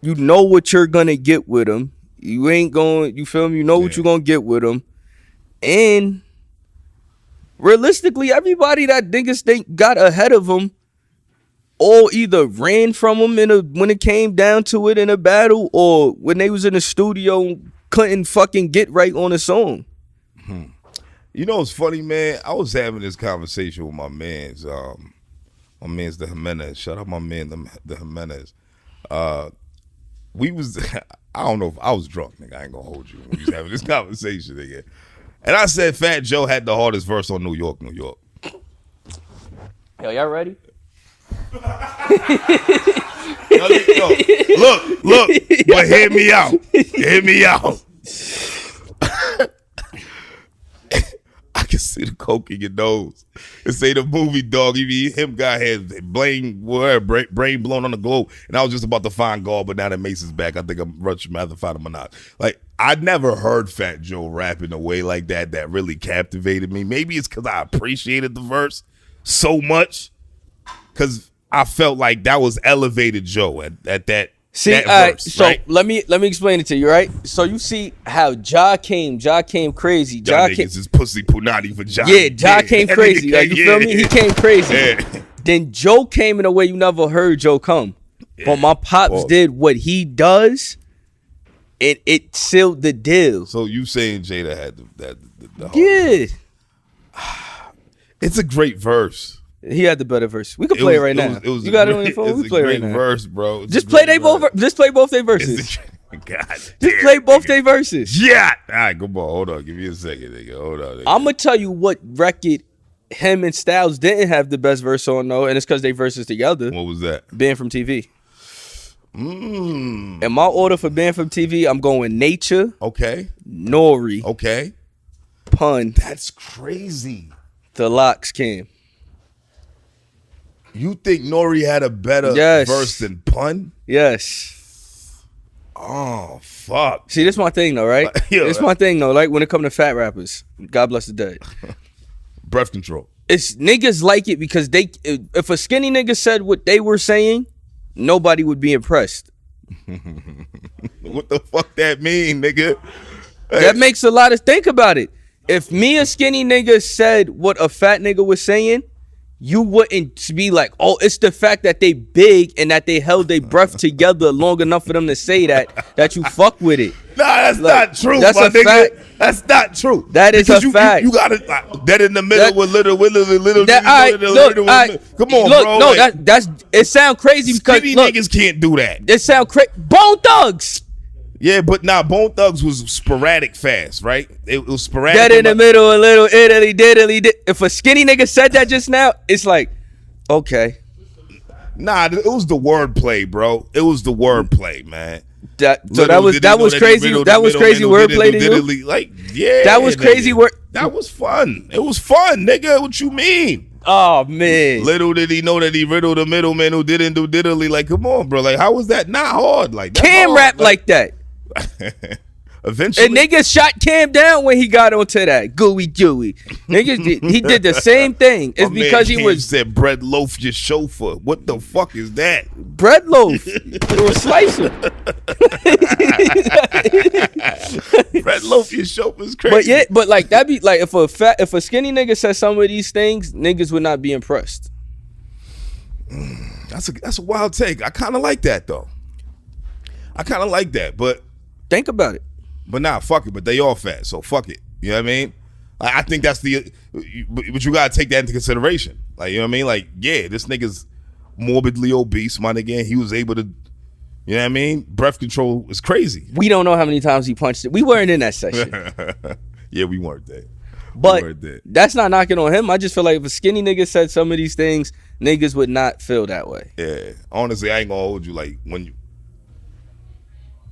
know what you're gonna get with him. You ain't going, you feel me? You know what you're gonna get with him. And realistically, everybody that niggas think got ahead of him all either ran from him when it came down to it in a battle, or when they was in the studio couldn't fucking get right on a song. You know what's funny, man? I was having this conversation with my man's the Jimenez. Shout out my man, the Jimenez. We was, I don't know if I was drunk, nigga. I ain't gonna hold you. We was having this conversation, nigga. And I said Fat Joe had the hardest verse on New York, New York. Yo, y'all ready? Look, but hear me out. Hear me out. I can see the coke in your nose. It say the movie, dog. Him guy had brain blown on the globe. And I was just about to find God, but now that Mason's back, I think I'm rather find him or not. Like, I never heard Fat Joe rap in a way like that really captivated me. Maybe it's because I appreciated the verse so much, because I felt like that was elevated Joe at that. See, that verse, so right? let me explain it to you, right? So you see how Ja came crazy. Ja came, is pussy punani for Ja. Yeah, Ja came crazy. Like, you feel me? He came crazy. Yeah. Then Joe came in a way you never heard Joe come. Yeah. But my pops did what he does, and it sealed the deal. So you saying Jada had the yeah. It's a great verse. He had the better verse. We can play it right now. You got it on your phone? We play it right now. Verse, bro. Just play both their verses. God just play both their verses. Yeah. All right, come on. Hold on. Give me a second, nigga. Hold on, nigga. I'm going to tell you what record him and Styles didn't have the best verse on, though, and it's because they verses together. What was that? Banned from TV. In my order for Banned from TV, I'm going Nature. Okay. Nori. Okay. Pun. That's crazy. The locks came. You think Nori had a better verse than Pun? Yes. Oh, fuck. See, this my thing though, right? This my thing though. Like when it comes to fat rappers, God bless the dead. Breath control. It's niggas like it because if a skinny nigga said what they were saying, nobody would be impressed. What the fuck that mean, nigga? That makes a lot of think about it. If me, a skinny nigga, said what a fat nigga was saying, you wouldn't be like, oh, it's the fact that they big and that they held their breath together long enough for them to say that you fuck with it. Nah, that's not true. That's my a nigga. fact. That's not true. That is because a fact. You gotta that in the middle with little. Come on, bro. No, that's it. Sound crazy because skinny niggas can't do that. It sound crazy. Bone Thugs. Yeah, but Bone Thugs was sporadic fast, right? It was sporadic. Dead in the middle, a little Italy, diddly. If a skinny nigga said that just now, it's like, okay. Nah, it was the wordplay, bro. It was the wordplay, man. That was crazy. That was crazy wordplay to you. Like, yeah, that was crazy word. That was fun. It was fun, nigga. What you mean? Oh man. Little did he know that he riddled the middleman who didn't do diddly. Like, come on, bro. Like, how was that not hard? Like, Cam hard. rap like that. Eventually, and niggas shot Cam down when he got onto that gooey gooey. Niggas he did the same thing. It's because he was said bread loaf your chauffeur. What the fuck is that? Bread loaf. It was slicer. Bread loaf your chauffeur is crazy. But yeah, but like that be like if a skinny nigga said some of these things, niggas would not be impressed. That's a wild take. I kind of like that though. I kind of like that, but think about it. But nah, fuck it. But they all fat, so fuck it. You know what I mean? I think that's but you gotta take that into consideration. Like, you know what I mean? Like, yeah, this nigga's morbidly obese, my nigga. And he was able to, you know what I mean? Breath control is crazy. We don't know how many times he punched it. We weren't in that session. Yeah, we weren't there. But that's not knocking on him. I just feel like if a skinny nigga said some of these things, niggas would not feel that way. Yeah, honestly, I ain't gonna hold you. Like when you.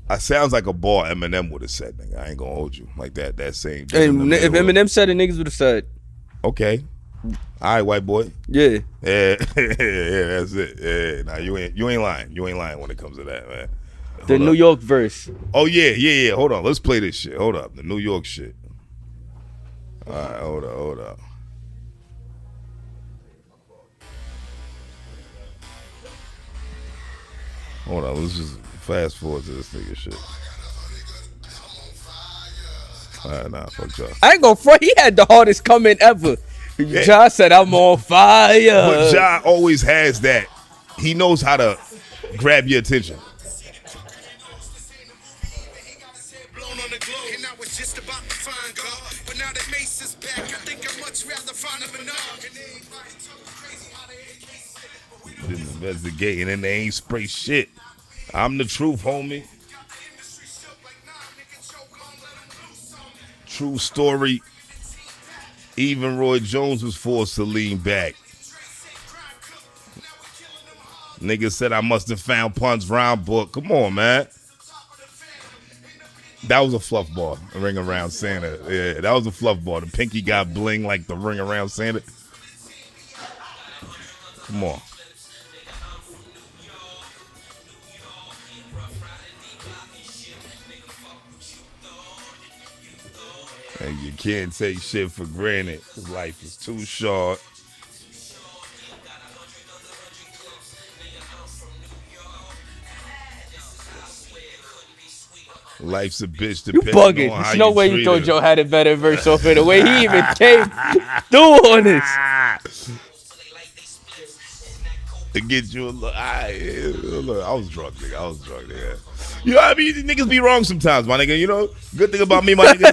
It sounds like a bar Eminem would have said, nigga. I ain't gonna hold you like that. That same. And if Eminem said it, niggas would have said, "Okay, all right, white boy." Yeah, yeah, that's it. Yeah, nah, you ain't lying. You ain't lying when it comes to that, man. The New York verse. Oh yeah. Hold on, let's play this shit. Hold up, the New York shit. All right, hold up. Hold on, let's just fast forward to this nigga shit. Alright, nah, fuck y'all. I ain't gonna front. He had the hardest comment ever. Yeah. Ja said, I'm on fire. But Ja always has that. He knows how to grab your attention. Didn't investigate and then they ain't spray shit. I'm the truth, homie. True story. Even Roy Jones was forced to lean back. Nigga said I must have found Pun's rhyme book. Come on, man. That was a fluff ball, a ring around Santa. Yeah, that was a fluff ball. The pinky got bling like the ring around Santa. Come on. And you can't take shit for granted. Life is too short. Life's a bitch depending on how you There's no way you thought her. Joe had a better verse off it. The way he even came through on this. To get you a look. I was drunk, nigga. You know what I mean? These niggas be wrong sometimes, my nigga. You know, good thing about me, my nigga.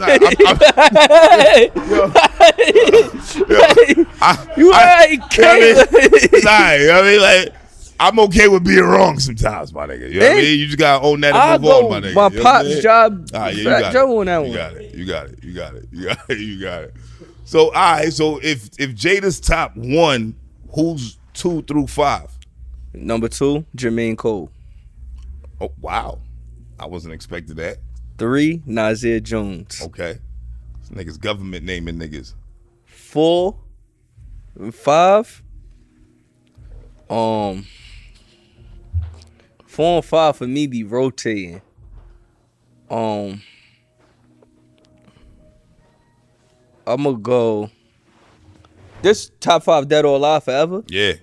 I mean, like, I'm okay with being wrong sometimes, my nigga. You know what I mean? You just gotta own that and move on, my nigga. My pop's job. You got Joe on that one. You got it. So, all right. So if Jada's top one, who's 2 through 5? Number 2, Jermaine Cole. Oh wow, I wasn't expecting that. 3, Nasir Jones. Okay, Niggas government naming niggas. 4 and 5. 4 and 5 for me be rotating. I'm gonna go. This top 5 dead or alive forever? Yeah.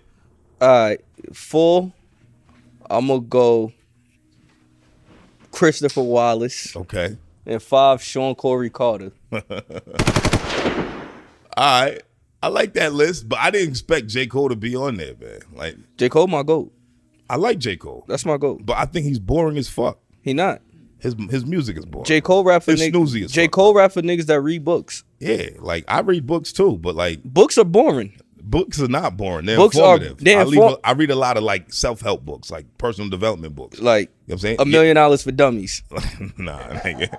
All right. 4. I'm gonna go Christopher Wallace. Okay. And 5, Sean Corey Carter. All right. I like that list, but I didn't expect J. Cole to be on there, man. Like J. Cole, my GOAT. I like J. Cole. That's my GOAT. But I think he's boring as fuck. He not. His music is boring. J. Cole rap for niggas. J. Cole rap for niggas that read books. Yeah, like I read books too, but like books are boring. Books are not boring. They're books informative. I read a lot of like self-help books, like personal development books. Like, you know what I'm saying? $1 Million for Dummies. Nah, nigga.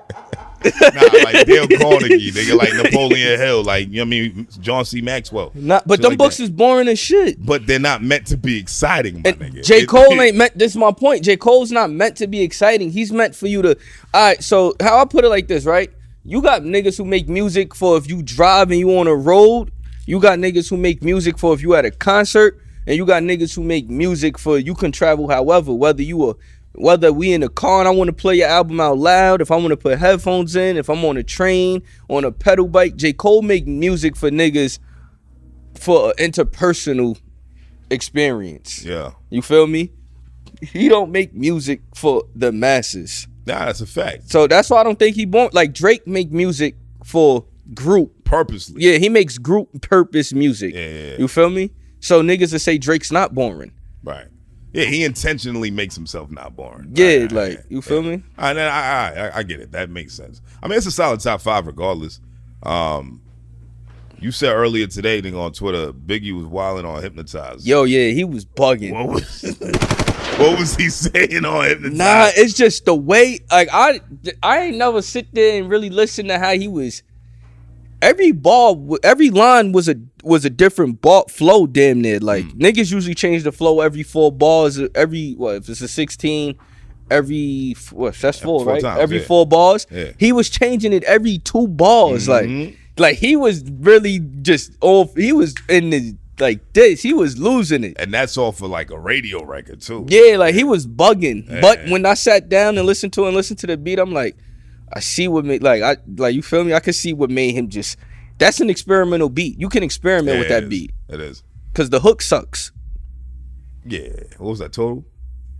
Nah, like Dale Carnegie, nigga, like Napoleon Hill, like, you know what I mean? John C. Maxwell. But them books is boring as shit. But they're not meant to be exciting, my nigga. J. Cole ain't meant, this is my point. J. Cole's not meant to be exciting. He's meant for you to, all right, so how I put it like this, right? You got niggas who make music for if you drive and you on a road. You got niggas who make music for if you at a concert. And you got niggas who make music for you can travel however, whether we in the car and I want to play your album out loud, if I want to put headphones in, if I'm on a train, on a pedal bike. J. Cole make music for niggas for an interpersonal experience. Yeah. You feel me? He don't make music for the masses. Nah, that's a fact. So that's why I don't think he born. Like Drake make music for group. Purposely. Yeah, he makes group purpose music. Yeah. You feel me? So niggas that say Drake's not boring. Right. Yeah, he intentionally makes himself not boring. Yeah, you feel me? I get it. That makes sense. I mean, it's a solid top 5 regardless. You said earlier today, nigga, on Twitter, Biggie was wilding on Hypnotized. Yo, yeah, he was bugging. What was he saying on Hypnotized? Nah, it's just the way. Like I ain't never sit there and really listen to how he was. Every line was a different flow, damn near. Like niggas usually change the flow every 4 bars. If it's a 16, that's 4, right? Times, every 4 bars. Yeah. He was changing it every 2 bars. Like he was really just off. He was in the like this. He was losing it. And that's all for like a radio record too. Yeah, like he was bugging. Yeah. But when I sat down and listened to the beat, I'm like, I see what made you feel me? I could see what made him just. That's an experimental beat. You can experiment with that beat. It is. Cause the hook sucks. Yeah. What was that total?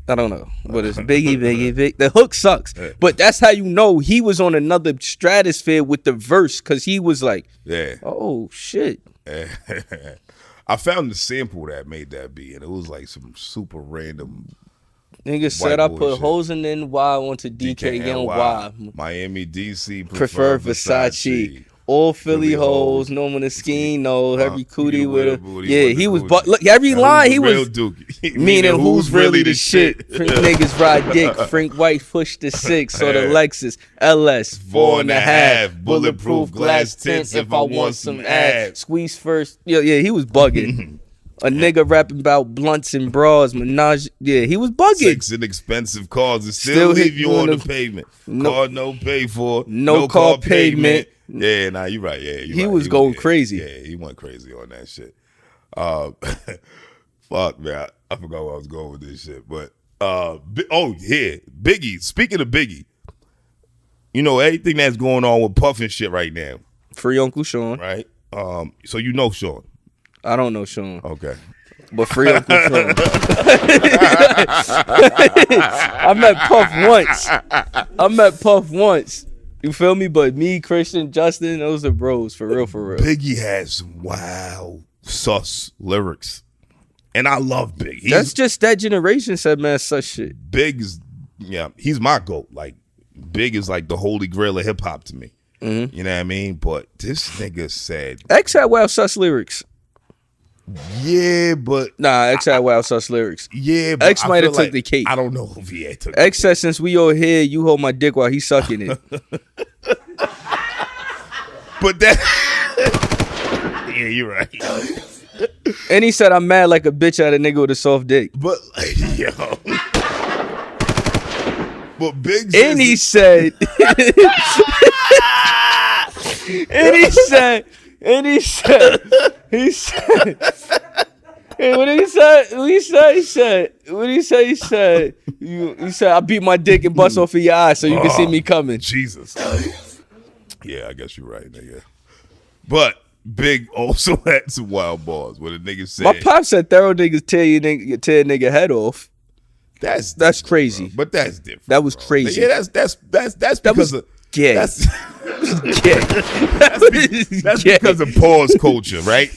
I don't know. But it's biggie. The hook sucks. Yeah. But that's how you know he was on another stratosphere with the verse. Cause he was like, oh shit. I found the sample that made that beat, and it was like some super random. Nigga said I put hoes in NY onto DKNY. Miami, DC prefer Versace. All Philly hoes, no one to scheme, no every cootie with a. Yeah, he was. Look, every line he was. Meaning who's really the shit? Frank niggas ride dick. Frank White push the 6 or the Lexus LS 4.5. Bulletproof glass tints if I want some ads. Squeeze first. Yeah, he was bugging. A nigga rapping about blunts and bras, menage. Yeah, he was bugging. 6 inexpensive cars and still leave you on the pavement. Car no pay for, no car payment. Yeah, nah, you right. Yeah, he was going crazy. Yeah, he went crazy on that shit. Fuck, man. I forgot where I was going with this shit. But, Biggie. Speaking of Biggie, you know, everything that's going on with Puff and shit right now. Free Uncle Sean. Right? So you know Sean. I don't know Sean. Okay. But free Uncle Sean. I met Puff once. You feel me? But me, Christian, Justin, those are bros. For real. Biggie has some wild, sus lyrics. And I love Big. That's just that generation said, man, such shit. Big is, he's my GOAT. Like, Big is like the holy grail of hip hop to me. Mm-hmm. You know what I mean? But this nigga said. X had wild sus lyrics. Yeah, but X had wild sus lyrics. Yeah, but X might have took the cake. I don't know if he had took X said, since we all here, you hold my dick while he's sucking it. But that yeah, you're right. And he said, I'm mad like a bitch at a nigga with a soft dick. But But Big and he said And he said, and he said, and what he said, I beat my dick and bust off of your eyes so you can see me coming. Jesus. Yeah, I guess you're right, nigga. But Big also had some wild bars where the nigga said, my pop said thorough niggas tear a nigga head off. That's crazy. Bro. But that's different. That was crazy. Yeah, that's because of gay. That's because of pause culture, right?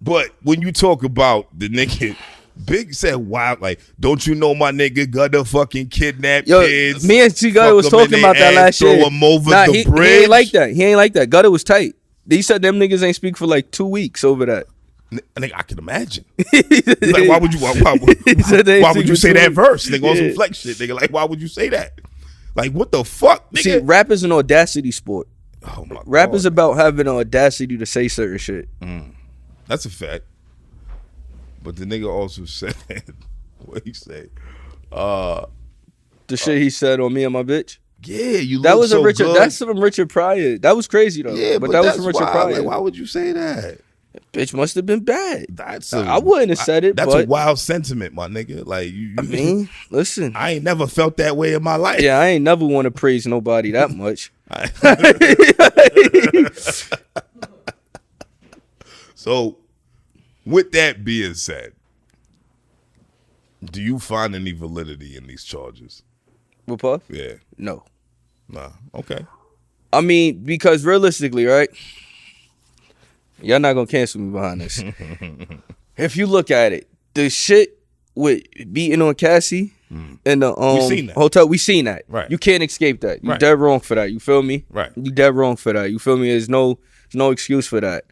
But when you talk about the nigga, Big said, "Wow, like, don't you know my nigga Gutter fucking kidnapped kids?" Me and T Gutter was talking about that last year. Throw him over the bridge. He ain't like that. He ain't like that. Gutter was tight. He said them niggas ain't speak for like 2 weeks over that. Nigga, I can imagine. Like, why would you say that verse? Nigga, on some flex shit. Nigga, like, why would you say that? Like, what the fuck, nigga? See, rap is an audacity sport. Oh my rap God. is about having an audacity to say certain shit. That's a fact. But the nigga also said, what he say? The shit he said on me and my bitch. Yeah, you. That was so a Richard. good. That's some Richard Pryor. That was crazy though. Yeah, but that was that's some Richard wild. Pryor. Like, why would you say that? Bitch must have been bad. I wouldn't have said it. That's but a wild sentiment, my nigga. Like I mean, listen. I ain't never felt that way in my life. Yeah, I ain't never want to praise nobody that much. So, with that being said, do you find any validity in these charges? With Puff? Yeah. No. Nah. Okay. I mean, because realistically, right? Y'all not gonna cancel me behind this. If you look at it, the shit with beating on Cassie in the hotel, we seen that. Right. You can't escape that. You Right. dead wrong for that. You feel me? Right. You dead wrong for that. You feel me? There's no excuse for that.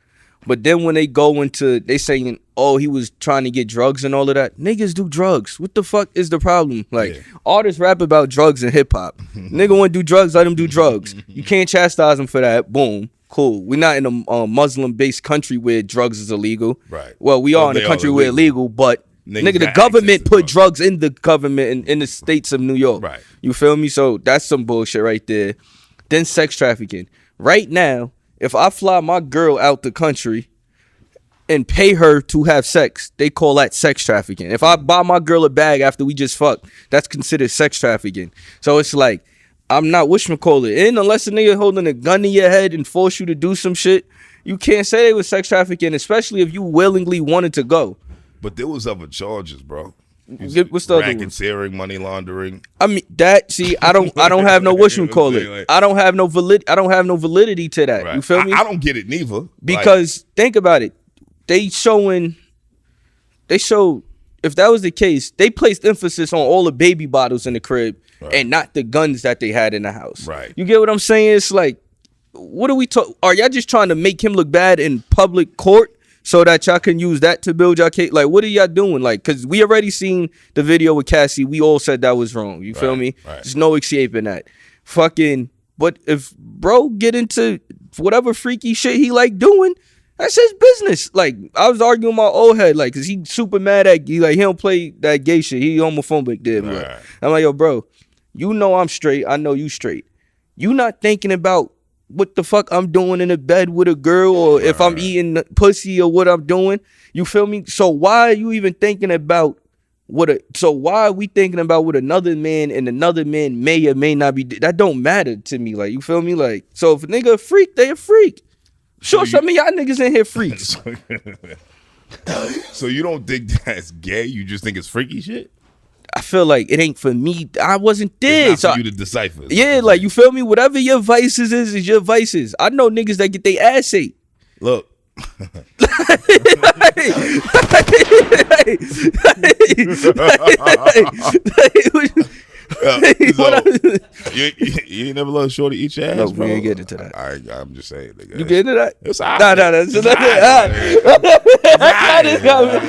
But then when they go into, they saying, oh, he was trying to get drugs and all of that. Niggas do drugs. What the fuck is the problem? Like, artists rap about drugs and hip hop. Nigga want to do drugs, let him do drugs. You can't chastise him for that. Boom. Cool. We're not in a Muslim-based country where drugs is illegal. Right. Well, we are in a country where illegal, but nigga, the government put drugs in the government in the states of New York. Right. You feel me? So that's some bullshit right there. Then sex trafficking. Right now, if I fly my girl out the country and pay her to have sex, they call that sex trafficking. If I buy my girl a bag after we just fucked, that's considered sex trafficking. So it's like, I'm not whatchamacallit. And unless a nigga holding a gun to your head and force you to do some shit, you can't say they was sex trafficking, especially if you willingly wanted to go. But there was other charges, bro. What's the other one? Racketeering, money laundering. I mean that. See, I don't have no whatchamacallit. I don't have no validity to that. Right. You feel me? I don't get it neither. Because think about it. They showed, if that was the case, they placed emphasis on all the baby bottles in the crib and not the guns that they had in the house. Right. You get what I'm saying? It's like, what are we talking? Are y'all just trying to make him look bad in public court so that y'all can use that to build y'all case? Like, what are y'all doing? Like, because we already seen the video with Cassie. We all said that was wrong. You feel me? Right. There's no escaping that. But if bro get into whatever freaky shit he like doing, that's his business. Like, I was arguing with my old head, like, cause he super mad at he don't play that gay shit. He homophobic, dude. Right. I'm like, yo, bro, you know I'm straight. I know you straight. You not thinking about what the fuck I'm doing in the bed with a girl, or if I'm eating pussy, or what I'm doing. You feel me? So why are you even thinking about why are we thinking about what another man and another man may or may not be? That don't matter to me. Like, you feel me? Like, so if a nigga a freak, they a freak. Sure, some of y'all niggas in here freaks. So you don't think that's gay? You just think it's freaky shit? I feel like it ain't for me. I wasn't there. It's not for you to decipher. Yeah, like, you feel me? Whatever your vices is your vices. I know niggas that get their ass ate. Look. You ain't never let a shorty eat your ass, no, bro? We ain't get into that. I'm just saying, nigga. You get into that? It's all right. No.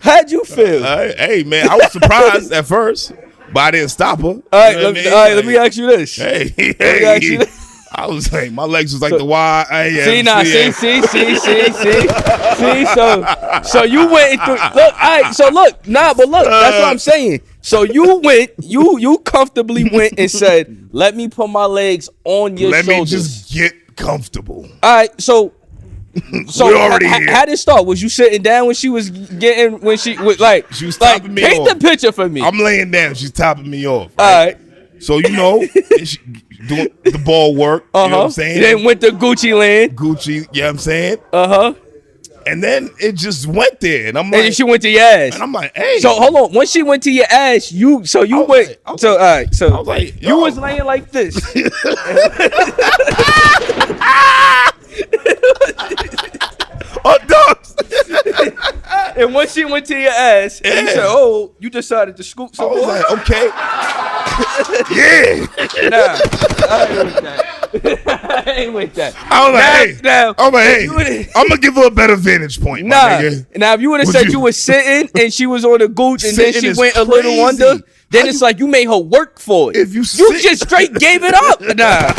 How'd you feel? Hey, man, I was surprised at first, but I didn't stop her. All right, let me ask you this. Hey. I was like, my legs was like the Y. See. So you went into look. All right. So look, that's what I'm saying. So you went, you comfortably went and said, "Let me put my legs on your shoulders." Let me just get comfortable. All right, so We're already here. How did it start? Was you sitting down when she was getting she was topping me off. Paint the picture for me. I'm laying down. She's topping me off. Right? All right. So she doing the ball work. You know what I'm saying? Then went to Gucci land. Gucci. You know what I'm saying? And then it just went there, and I'm like, and then she went to your ass. And I'm like, hey. So hold on. Once she went to your ass, you went. All right. So I was like, you was laying like this. Oh, dogs. And once she went to your ass, and you said, "Oh, you decided to scoop." So I was like, okay, yeah. Nah, I ain't with that. I was like, hey, I'm gonna give her a better vantage point. Nah, now if you would have said you was sitting and she was on the gooch and then she went a little under, then it's like you made her work for it. If you just straight gave it up. Nah.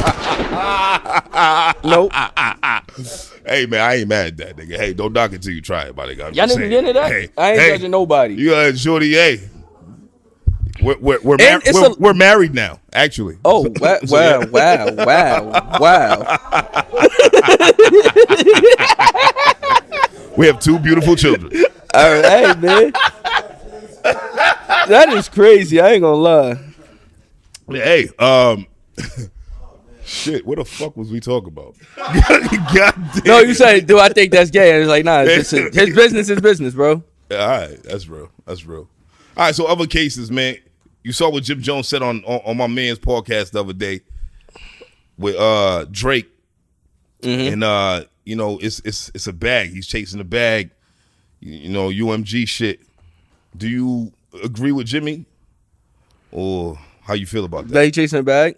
Nope. Hey man, I ain't mad at that nigga. Hey, don't knock it till you try it, my nigga. Y'all niggas get into that? Hey, I ain't judging nobody. You got shorty, hey. We're married now, actually. Oh, wow. We have 2 beautiful children. All right, man. That is crazy. I ain't gonna lie. Hey, shit, what the fuck was we talking about? God damn. No, you said, do I think that's gay? I was like, nah, his business is business, bro. Yeah, all right, that's real. All right, so other cases, man. You saw what Jim Jones said on my man's podcast the other day with Drake. Mm-hmm. And you know, it's a bag. He's chasing a bag. You know, UMG shit. Do you agree with Jimmy? Or how you feel about that? That he chasing a bag?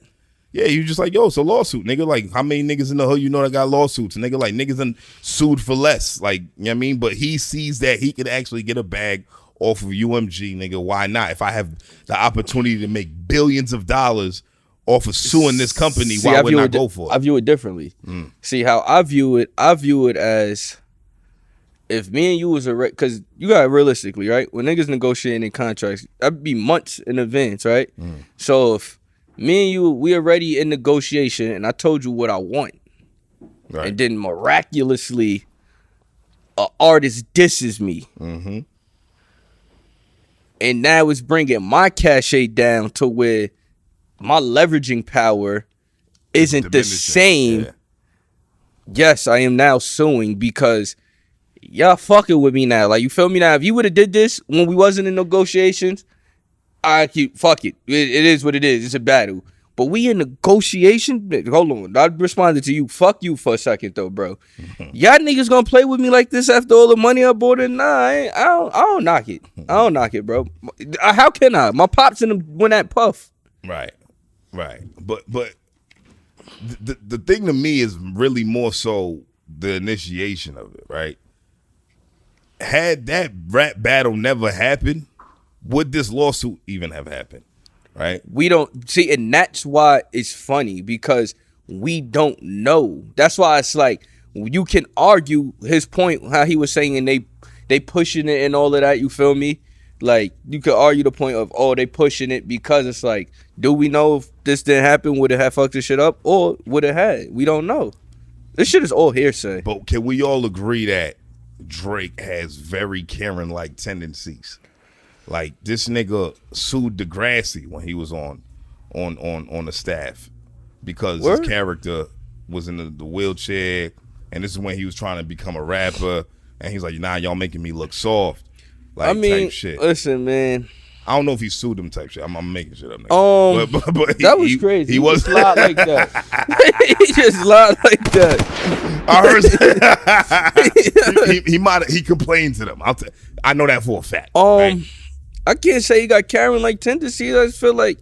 Yeah, you just like, yo, it's a lawsuit, nigga. Like, how many niggas in the hood you know that got lawsuits? And nigga, like, niggas done sued for less. Like, you know what I mean? But he sees that he could actually get a bag off of UMG, nigga. Why not? If I have the opportunity to make billions of dollars off of suing this company, why would I go for it? I view it differently. See, how I view it as if me and you was because you got realistically, right? When niggas negotiating in contracts, that'd be months in advance, right? So if me and you, we already in negotiation, and I told you what I want. Right. And then miraculously, an artist disses me. Mm-hmm. And now it's bringing my cachet down to where my leveraging power isn't the same. Yeah. Yes, I am now suing because y'all fucking with me now. Like, you feel me now? If you would have did this when we wasn't in negotiations, fuck it. It is what it is. It's a battle. But we in negotiation. Hold on. I responded to you. Fuck you for a second though, bro. Y'all niggas gonna play with me like this after all the money I bought in? Nah, I don't knock it. I don't knock it, bro. How can I? My pops in them went at Puff. Right. But the thing to me is really more so the initiation of it, right? Had that rap battle never happened, would this lawsuit even have happened? Right? We don't see, and that's why it's funny because we don't know. That's why it's like you can argue his point, how he was saying, and they pushing it and all of that. You feel me? Like, you could argue the point of, oh, they pushing it because it's like, do we know if this didn't happen? Would it have fucked this shit up, or would it have? We don't know. This shit is all hearsay. But can we all agree that Drake has very Karen-like tendencies? Like, this nigga sued Degrassi when he was on the staff because his character was in the wheelchair, and this is when he was trying to become a rapper, and he's like, nah, y'all making me look soft. Like, I mean, type shit. Listen, man. I don't know if he sued him type shit. I'm making shit up now. But that was crazy. He was lied like that. He just lied like that. I heard he complained to them. I know that for a fact. Right? I can't say he got Karen-like tendencies. I just feel like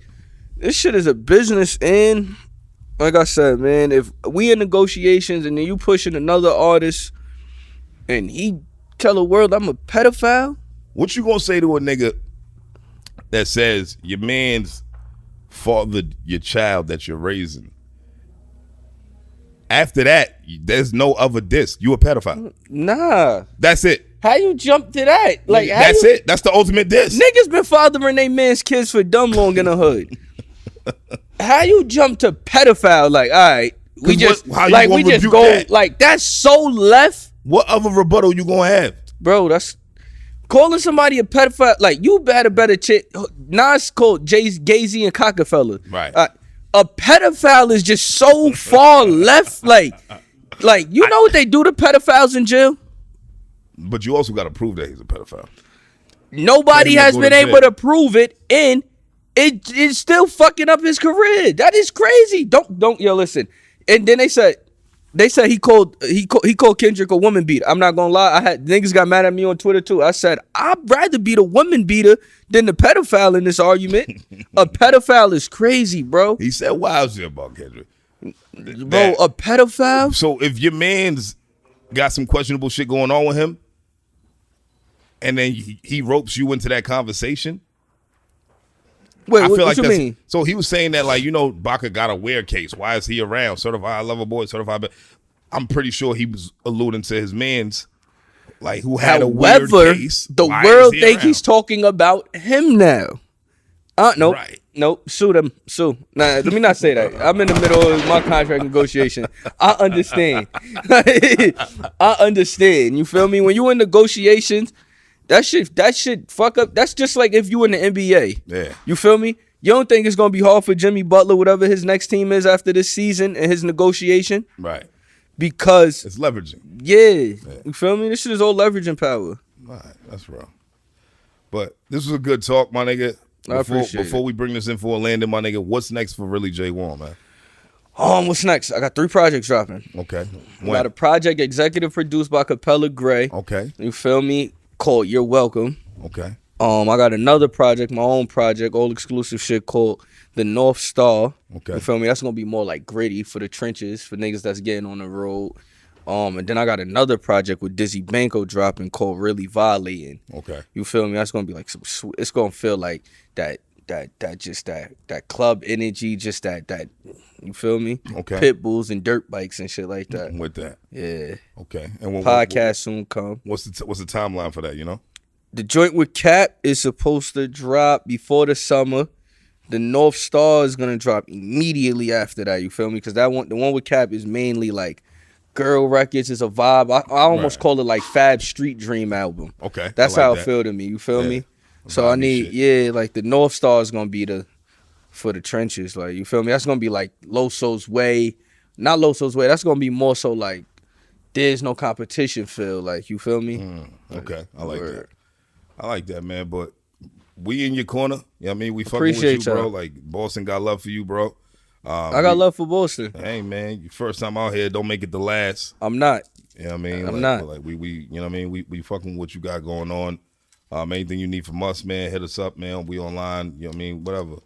this shit is a business, and like I said, man, if we in negotiations and then you pushing another artist and he tell the world I'm a pedophile, what you gonna say to a nigga that says your man's fathered your child that you're raising? After that, there's no other diss. You a pedophile. Nah. That's it. How you jump to that? Like, that's it. That's the ultimate diss. Niggas been fathering their man's kids for dumb long in the hood. How you jump to pedophile? Like, all right, we just go that? Like that's so left. What other rebuttal you gonna have, bro? That's calling somebody a pedophile. Like you had a better chick. Nas called Jay-Z and Cockefeller. Right. A pedophile is just so far left. Like you know what they do to pedophiles in jail? But you also got to prove that he's a pedophile. Nobody has been able to prove it, and it's still fucking up his career. That is crazy. Don't yo listen. And then they said he called Kendrick a woman beater. I'm not gonna lie. Niggas got mad at me on Twitter too. I said I'd rather be the woman beater than the pedophile in this argument. A pedophile is crazy, bro. He said wild shit about Kendrick. Bro, a pedophile? So if your man's got some questionable shit going on with him, and then he ropes you into that conversation. Wait, what you mean? So he was saying that, like, you know, Baca got a weird case. Why is he around? Certified lover boy, certified. I'm pretty sure he was alluding to his man's, like, who had a weird case. The world think he's talking about him now. Nope. Right. Nope. Sue them. Sue. Nah, let me not say that. I'm in the middle of my contract negotiation. I understand. I understand. You feel me? When you in negotiations, that shit fuck up. That's just like if you in the NBA. Yeah. You feel me? You don't think it's gonna be hard for Jimmy Butler, whatever his next team is after this season and his negotiation? Right. Because it's leveraging. Yeah. You feel me? This shit is all leveraging power. All right. That's real. But this was a good talk, my nigga. Before we bring this in for Landon, my nigga, what's next for really Jaewon, man? What's next? I got 3 projects dropping. Okay. I got a project executive produced by Capella Gray. Okay. You feel me? Called You're Welcome. Okay. I got another project, my own project, all exclusive shit called The North Star. Okay. You feel me? That's gonna be more like gritty for the trenches, for niggas that's getting on the road. And then I got another project with Dizzy Banko dropping called Really Violating. Okay. You feel me? That's gonna be like it's gonna feel like that club energy, just that you feel me? Okay. Pit bulls and dirt bikes and shit like that. With that. Yeah. Okay. And podcast soon come. What's the timeline for that, you know? The joint with Cap is supposed to drop before the summer. The North Star is gonna drop immediately after that, you feel me? Because the one with Cap is mainly like girl records, is a vibe. I almost call it like Fab Street Dream album. Okay. That's how it feel to me. You feel me? So I need, like the North Star is gonna be for the trenches. Like, you feel me? That's gonna be like Loso's Way. Not Loso's Way. That's gonna be more so like there's no competition feel. Like, you feel me? Okay. I like that. I like that, man. But we in your corner. You know what I mean? We fucking Appreciate with you, bro. Like, Boston got love for you, bro. I got love for Boston. Hey, man, your first time out here, don't make it the last. I'm not. You know what I mean? I'm not. Like, we you know what I mean? We fucking what you got going on. Anything you need from us, man, hit us up, man. We online, you know what I mean? Whatever.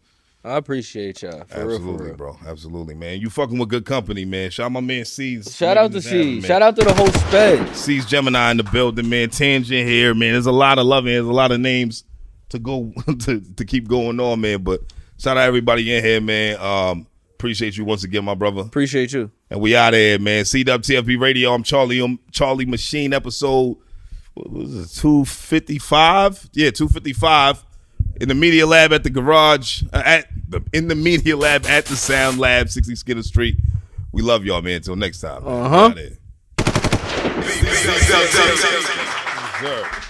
I appreciate y'all. Absolutely, bro. Absolutely, man. You fucking with good company, man. Shout out my man C's. Shout out to C's. Shout out to the whole sped. C's Gemini in the building, man. Tangent here, man. There's a lot of love and there's a lot of names to go to keep going on, man. But shout out everybody in here, man. Appreciate you once again, my brother. Appreciate you. And we out of here, man. CWTFB Radio. I'm Charlie MaSheen, episode, what was it, 255? Yeah, 255. In the media lab at the garage, in the media lab at the Sound Lab, 60 Skinner Street. We love y'all, man. Until next time. Uh-huh. Out of here.